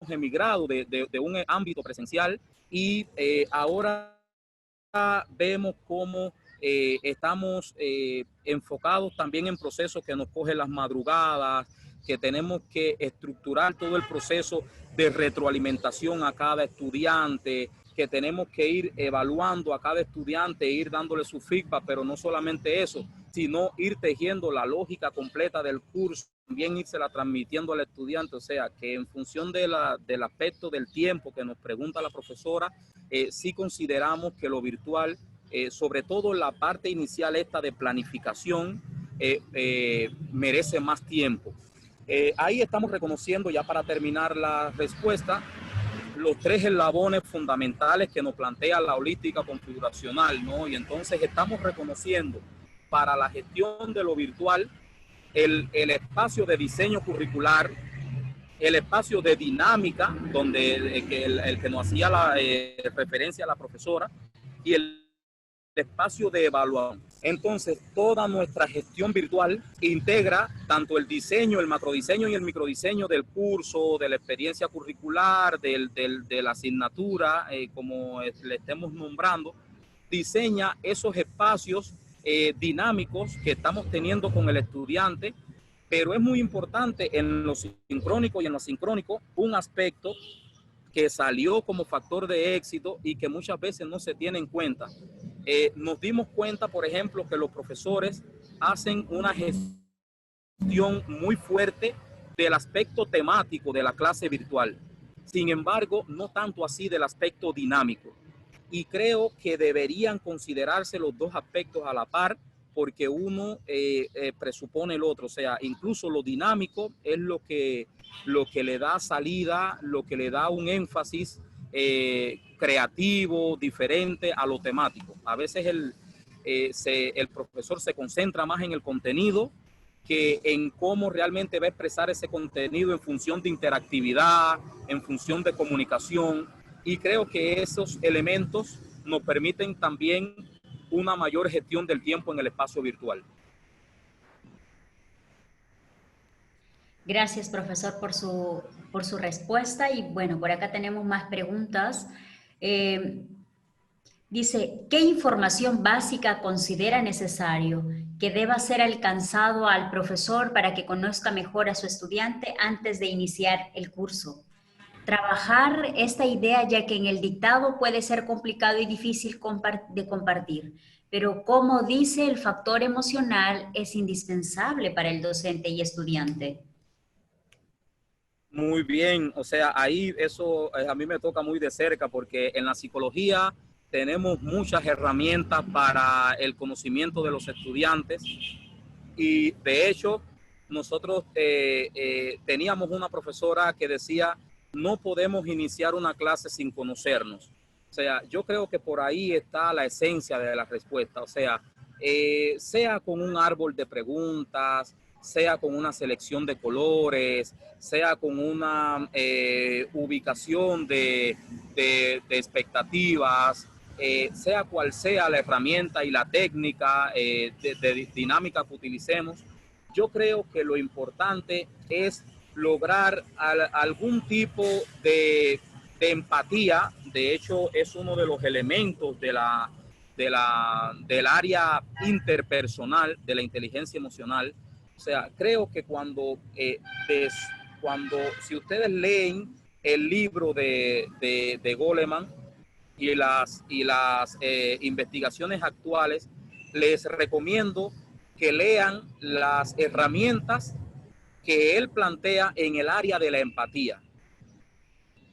emigrado de un ámbito presencial y ahora vemos cómo estamos enfocados también en procesos que nos cogen las madrugadas, que tenemos que estructurar todo el proceso de retroalimentación a cada estudiante, que tenemos que ir evaluando a cada estudiante, ir dándole su feedback, pero no solamente eso, sino ir tejiendo la lógica completa del curso, también írsela transmitiendo al estudiante. O sea, que en función del aspecto del tiempo que nos pregunta la profesora, sí consideramos que lo virtual, sobre todo la parte inicial esta de planificación, merece más tiempo. Ahí estamos reconociendo, ya para terminar la respuesta, los tres eslabones fundamentales que nos plantea la holística configuracional, ¿no? Y entonces estamos reconociendo para la gestión de lo virtual el espacio de diseño curricular, el espacio de dinámica, donde el que nos hacía la referencia a la profesora, y el espacio de evaluación. Entonces, toda nuestra gestión virtual integra tanto el diseño, el macrodiseño y el microdiseño del curso, de la experiencia curricular, de la asignatura, como le estemos nombrando, diseña esos espacios dinámicos que estamos teniendo con el estudiante. Pero es muy importante en lo sincrónico y en lo asincrónico un aspecto que salió como factor de éxito y que muchas veces no se tiene en cuenta. Nos dimos cuenta, por ejemplo, que los profesores hacen una gestión muy fuerte del aspecto temático de la clase virtual. Sin embargo, no tanto así del aspecto dinámico. Y creo que deberían considerarse los dos aspectos a la par, porque uno presupone el otro. O sea, incluso lo dinámico es lo que le da salida, lo que le da un énfasis creativo, diferente a lo temático. A veces el profesor se concentra más en el contenido que en cómo realmente va a expresar ese contenido en función de interactividad, en función de comunicación. Y creo que esos elementos nos permiten también una mayor gestión del tiempo en el espacio virtual. Gracias, profesor, por su respuesta. Y bueno, por acá tenemos más preguntas. Dice, ¿qué información básica considera necesario que deba ser alcanzado al profesor para que conozca mejor a su estudiante antes de iniciar el curso? Trabajar esta idea, ya que en el dictado puede ser complicado y difícil de compartir, pero como dice, el factor emocional es indispensable para el docente y estudiante. Muy bien, o sea, ahí eso a mí me toca muy de cerca porque en la psicología tenemos muchas herramientas para el conocimiento de los estudiantes y de hecho nosotros teníamos una profesora que decía no podemos iniciar una clase sin conocernos. O sea, yo creo que por ahí está la esencia de la respuesta, o sea, sea con un árbol de preguntas, sea con una selección de colores, sea con una ubicación de expectativas, sea cual sea la herramienta y la técnica de dinámica que utilicemos, yo creo que lo importante es lograr algún tipo de empatía. De hecho, es uno de los elementos del área interpersonal, de la inteligencia emocional. O sea, creo que si ustedes leen el libro de Goleman y las investigaciones actuales, les recomiendo que lean las herramientas que él plantea en el área de la empatía.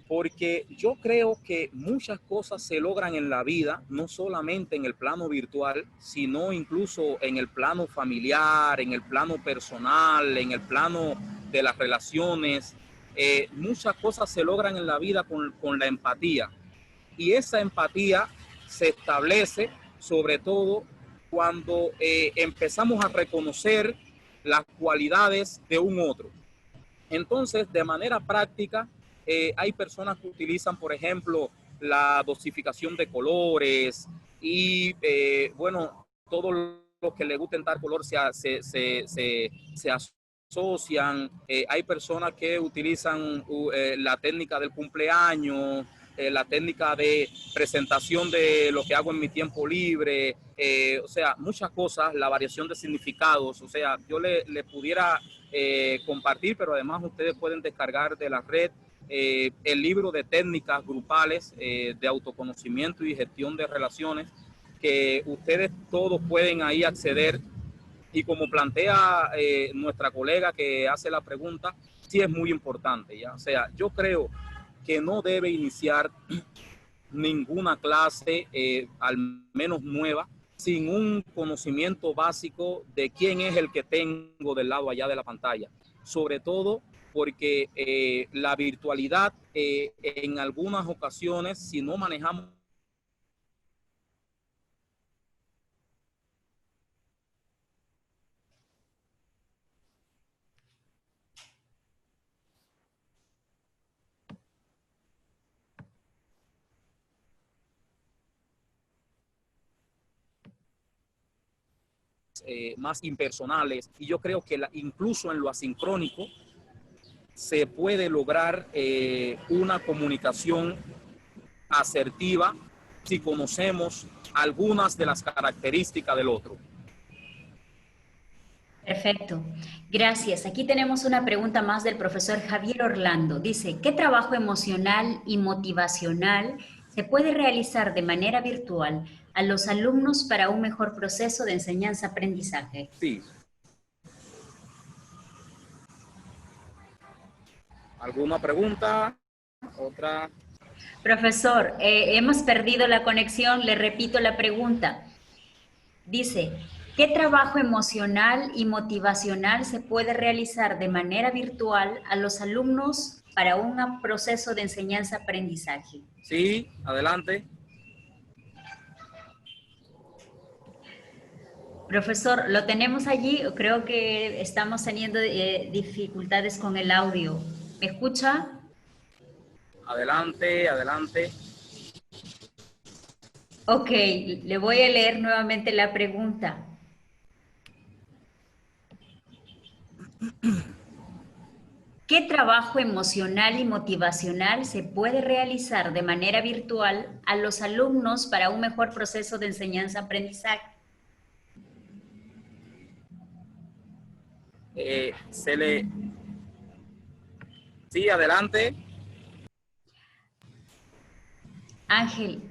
Porque yo creo que muchas cosas se logran en la vida, no solamente en el plano virtual, sino incluso en el plano familiar, en el plano personal, en el plano de las relaciones. Muchas cosas se logran en la vida con la empatía. Y esa empatía se establece sobre todo cuando empezamos a reconocer las cualidades de un otro. Entonces, de manera práctica, hay personas que utilizan, por ejemplo, la dosificación de colores y, bueno, todo lo que le gusta en tal color se asocian. Hay personas que utilizan la técnica del cumpleaños, la técnica de presentación de lo que hago en mi tiempo libre, o sea, muchas cosas, la variación de significados. O sea, yo le pudiera compartir, pero además ustedes pueden descargar de la red el libro de técnicas grupales de autoconocimiento y gestión de relaciones, que ustedes todos pueden ahí acceder. Y como plantea nuestra colega que hace la pregunta, sí es muy importante, ¿ya? O sea, yo creo que no debe iniciar ninguna clase, al menos nueva, sin un conocimiento básico de quién es el que tengo del lado allá de la pantalla. Sobre todo porque la virtualidad en algunas ocasiones, si no manejamos más impersonales, y yo creo que incluso en lo asincrónico se puede lograr una comunicación asertiva si conocemos algunas de las características del otro. Perfecto, gracias. Aquí tenemos una pregunta más del profesor Javier Orlando. Dice, ¿qué trabajo emocional y motivacional se puede realizar de manera virtual a los alumnos para un mejor proceso de enseñanza-aprendizaje? Sí. ¿Alguna pregunta? Otra. Profesor, hemos perdido la conexión, le repito la pregunta. Dice, ¿qué trabajo emocional y motivacional se puede realizar de manera virtual a los alumnos para un proceso de enseñanza-aprendizaje? Sí, adelante. Profesor, ¿lo tenemos allí? Creo que estamos teniendo dificultades con el audio. ¿Me escucha? Adelante, adelante. Ok, le voy a leer nuevamente la pregunta. ¿Qué trabajo emocional y motivacional se puede realizar de manera virtual a los alumnos para un mejor proceso de enseñanza-aprendizaje? Sí, adelante. Ángel,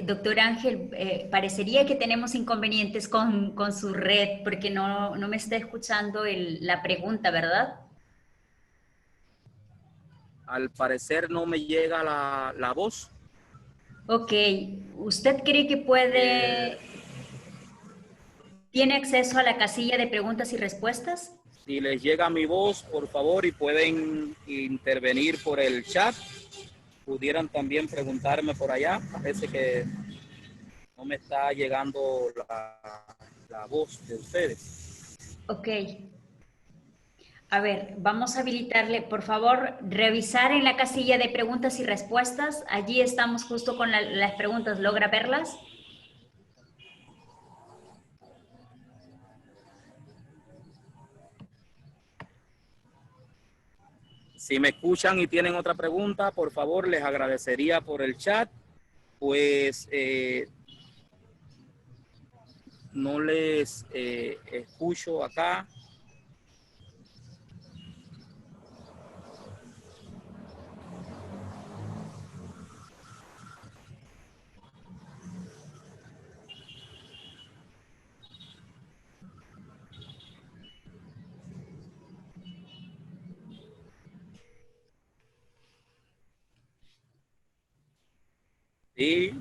doctor Ángel, parecería que tenemos inconvenientes con su red porque no me está escuchando la pregunta, ¿verdad? Al parecer no me llega la voz. Ok, ¿usted cree que puede, tiene acceso a la casilla de preguntas y respuestas? Si les llega mi voz, por favor, y pueden intervenir por el chat, pudieran también preguntarme por allá. Parece que no me está llegando la voz de ustedes. Ok. A ver, vamos a habilitarle, por favor, revisar en la casilla de preguntas y respuestas. Allí estamos justo con las preguntas. ¿Logra verlas? Si me escuchan y tienen otra pregunta, por favor, les agradecería por el chat. Pues no les escucho acá. Sí.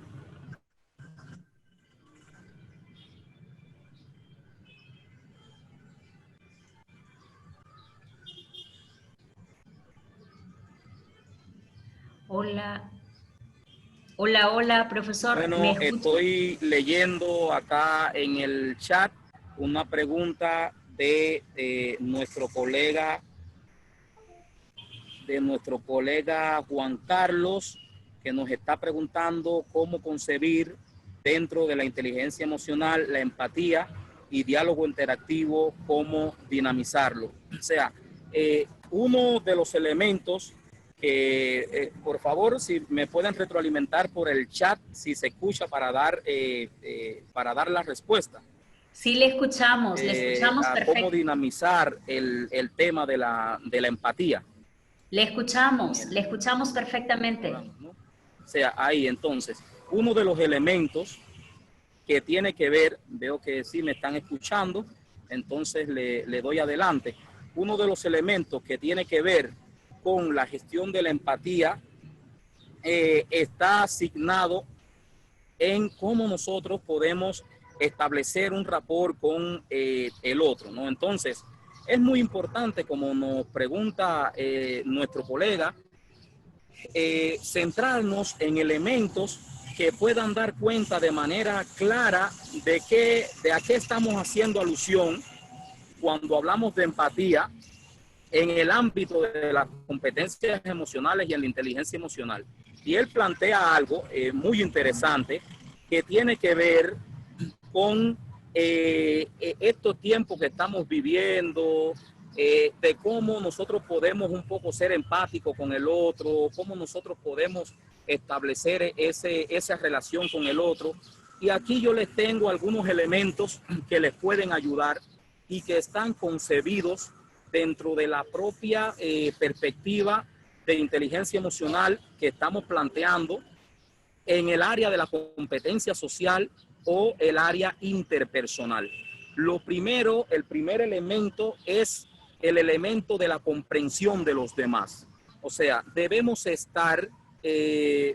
Hola. Hola, hola, profesor. ¿Me Bueno, escucha? estoy leyendo acá en el chat una pregunta de nuestro colega Juan Carlos, que nos está preguntando cómo concebir dentro de la inteligencia emocional la empatía y diálogo interactivo, cómo dinamizarlo. O sea, uno de los elementos que, por favor, si me pueden retroalimentar por el chat, si se escucha para dar la respuesta. Sí, le escuchamos A cómo perfecto. dinamizar el tema de la empatía. Le escuchamos perfectamente. ¿No? O sea, ahí entonces, uno de los elementos que tiene que ver, veo que sí me están escuchando, entonces le doy adelante. Uno de los elementos que tiene que ver con la gestión de la empatía está asignado en cómo nosotros podemos establecer un rapport con el otro, ¿no? Entonces, es muy importante, como nos pregunta nuestro colega, centrarnos en elementos que puedan dar cuenta de manera clara de a qué estamos haciendo alusión cuando hablamos de empatía en el ámbito de las competencias emocionales y en la inteligencia emocional. Y él plantea algo muy interesante que tiene que ver con estos tiempos que estamos viviendo, de cómo nosotros podemos un poco ser empáticos con el otro, cómo nosotros podemos establecer esa relación con el otro. Y aquí yo les tengo algunos elementos que les pueden ayudar y que están concebidos dentro de la propia perspectiva de inteligencia emocional que estamos planteando en el área de la competencia social o el área interpersonal. Lo primero, el primer elemento es el elemento de la comprensión de los demás. O sea, debemos estar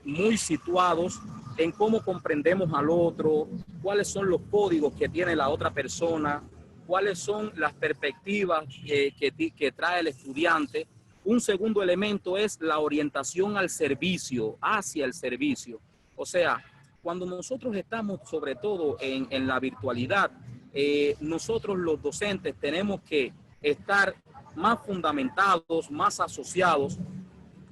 muy situados en cómo comprendemos al otro, cuáles son los códigos que tiene la otra persona, cuáles son las perspectivas que trae el estudiante. Un segundo elemento es la orientación al servicio, hacia el servicio. O sea, cuando nosotros estamos sobre todo en la virtualidad, nosotros los docentes tenemos que estar más fundamentados, más asociados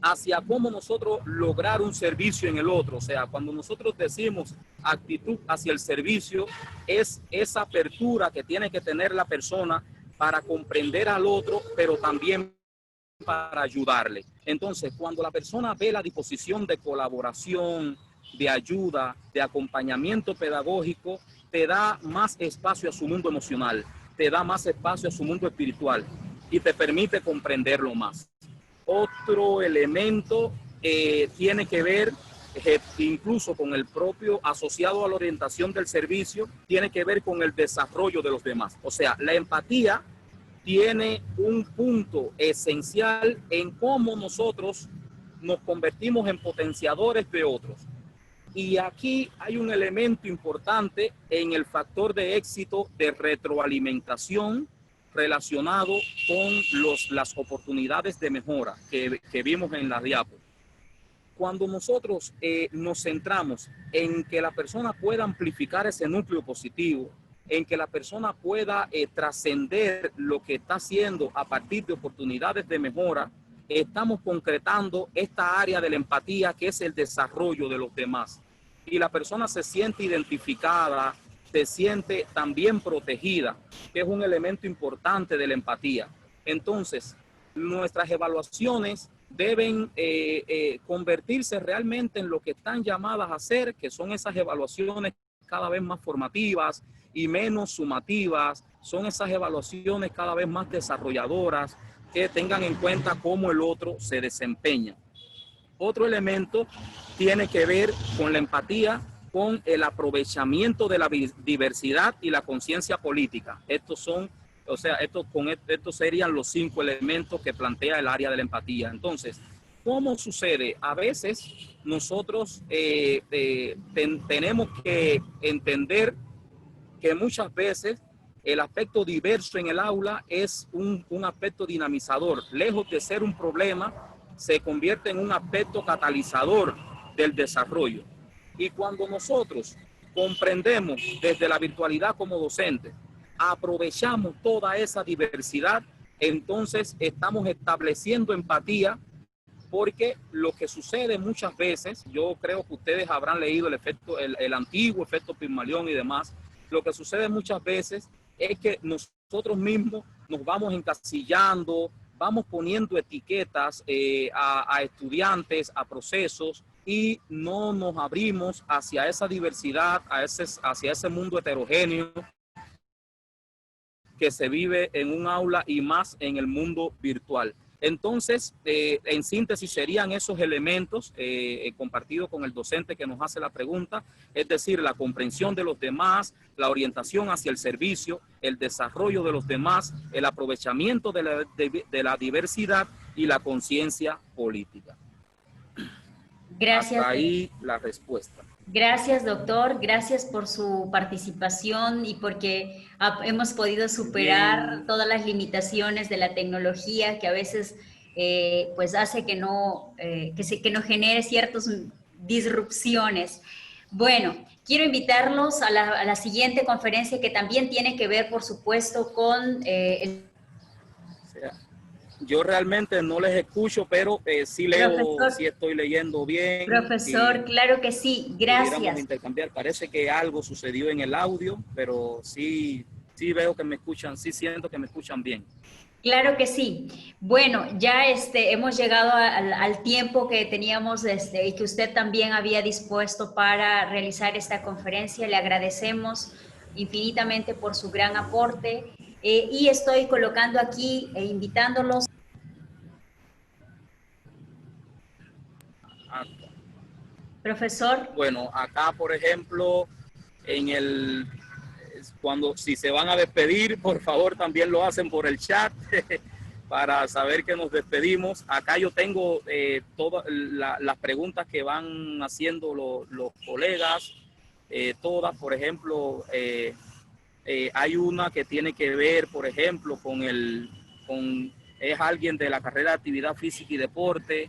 hacia cómo nosotros lograr un servicio en el otro. O sea, cuando nosotros decimos actitud hacia el servicio, es esa apertura que tiene que tener la persona para comprender al otro, pero también para ayudarle. Entonces, cuando la persona ve la disposición de colaboración, de ayuda, de acompañamiento pedagógico, te da más espacio a su mundo emocional, te da más espacio a su mundo espiritual y te permite comprenderlo más. Otro elemento tiene que ver incluso con el propio asociado a la orientación del servicio, tiene que ver con el desarrollo de los demás. O sea, la empatía tiene un punto esencial en cómo nosotros nos convertimos en potenciadores de otros. Y aquí hay un elemento importante en el factor de éxito de retroalimentación relacionado con las oportunidades de mejora que vimos en la diapo. Cuando nosotros nos centramos en que la persona pueda amplificar ese núcleo positivo, en que la persona pueda trascender lo que está haciendo a partir de oportunidades de mejora, estamos concretando esta área de la empatía, que es el desarrollo de los demás. Y la persona se siente identificada, se siente también protegida, que es un elemento importante de la empatía. Entonces, nuestras evaluaciones deben convertirse realmente en lo que están llamadas a ser, que son esas evaluaciones cada vez más formativas y menos sumativas, son esas evaluaciones cada vez más desarrolladoras, que tengan en cuenta cómo el otro se desempeña. Otro elemento tiene que ver con la empatía, con el aprovechamiento de la diversidad y la conciencia política. Estos son, o sea, estos serían los 5 elementos que plantea el área de la empatía. Entonces, ¿cómo sucede? A veces nosotros tenemos que entender que muchas veces el aspecto diverso en el aula es un aspecto dinamizador. Lejos de ser un problema, se convierte en un aspecto catalizador del desarrollo. Y cuando nosotros comprendemos desde la virtualidad como docentes, aprovechamos toda esa diversidad, entonces estamos estableciendo empatía, porque lo que sucede muchas veces, yo creo que ustedes habrán leído el antiguo efecto Pigmalión y demás, lo que sucede muchas veces es que nosotros mismos nos vamos encasillando, vamos poniendo etiquetas a estudiantes, a procesos, y no nos abrimos hacia esa diversidad, hacia ese mundo heterogéneo que se vive en un aula y más en el mundo virtual. Entonces, en síntesis, serían esos elementos compartidos con el docente que nos hace la pregunta, es decir, la comprensión de los demás, la orientación hacia el servicio, el desarrollo de los demás, el aprovechamiento de la diversidad y la conciencia política. Gracias. Hasta ahí la respuesta. Gracias, doctor. Gracias por su participación y porque hemos podido superar todas las limitaciones de la tecnología que a veces pues hace que no genere ciertas disrupciones. Bueno, quiero invitarlos a la siguiente conferencia, que también tiene que ver, por supuesto, con yo realmente no les escucho, pero sí leo, profesor, sí estoy leyendo bien. Profesor, claro que sí, gracias. Pudiéramos intercambiar. Parece que algo sucedió en el audio, pero sí veo que me escuchan, sí siento que me escuchan bien. Claro que sí. Bueno, ya hemos llegado al tiempo que teníamos y que usted también había dispuesto para realizar esta conferencia. Le agradecemos infinitamente por su gran aporte y estoy colocando aquí e invitándolos. Profesor. Bueno, acá, por ejemplo, si se van a despedir, por favor, también lo hacen por el chat para saber que nos despedimos. Acá yo tengo todas las preguntas que van haciendo los colegas, todas, por ejemplo, hay una que tiene que ver, por ejemplo, es alguien de la carrera de actividad física y deporte.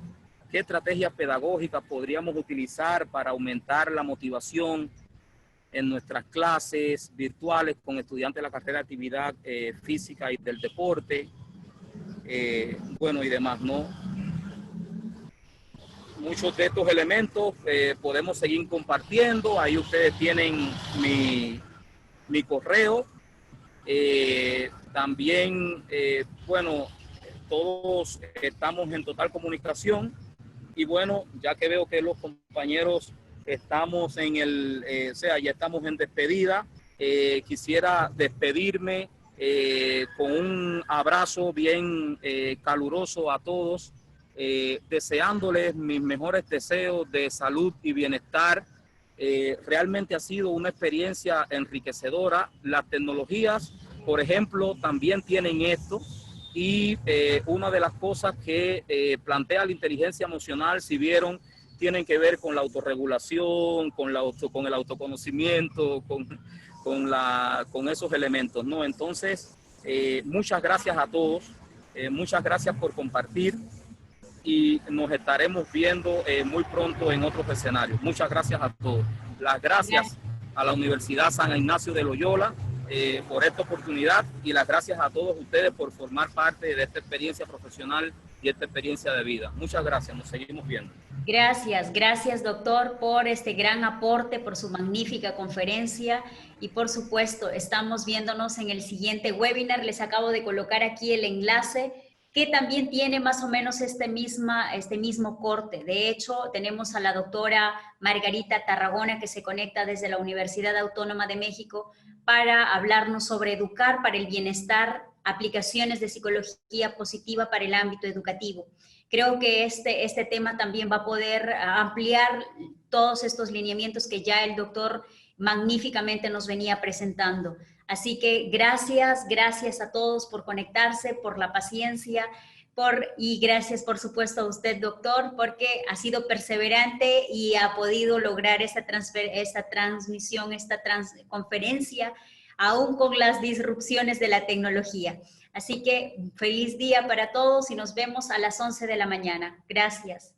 ¿Qué estrategias pedagógicas podríamos utilizar para aumentar la motivación en nuestras clases virtuales con estudiantes de la carrera de actividad física y del deporte? Bueno, y demás, ¿no? Muchos de estos elementos podemos seguir compartiendo. Ahí ustedes tienen mi correo. También, bueno, todos estamos en total comunicación. Y bueno, ya que veo que los compañeros estamos ya estamos en despedida, quisiera despedirme con un abrazo bien caluroso a todos, deseándoles mis mejores deseos de salud y bienestar. Realmente ha sido una experiencia enriquecedora. Las tecnologías, por ejemplo, también tienen esto, y una de las cosas que plantea la inteligencia emocional, si vieron, tienen que ver con la autorregulación, con el autoconocimiento, con esos elementos, ¿no? Entonces, muchas gracias a todos, muchas gracias por compartir y nos estaremos viendo muy pronto en otros escenarios. Muchas gracias a todos. Las gracias a la Universidad San Ignacio de Loyola por esta oportunidad y las gracias a todos ustedes por formar parte de esta experiencia profesional y esta experiencia de vida. Muchas gracias, nos seguimos viendo. Gracias doctor por este gran aporte, por su magnífica conferencia y por supuesto estamos viéndonos en el siguiente webinar. Les acabo de colocar aquí el enlace que también tiene más o menos este mismo corte. De hecho, tenemos a la doctora Margarita Tarragona que se conecta desde la Universidad Autónoma de México para hablarnos sobre educar para el bienestar, aplicaciones de psicología positiva para el ámbito educativo. Creo que este tema también va a poder ampliar todos estos lineamientos que ya el doctor magníficamente nos venía presentando. Así que gracias a todos por conectarse, por la paciencia, y gracias por supuesto a usted, doctor, porque ha sido perseverante y ha podido lograr esta transmisión, esta conferencia, aún con las disrupciones de la tecnología. Así que feliz día para todos y nos vemos a las 11 de la mañana. Gracias.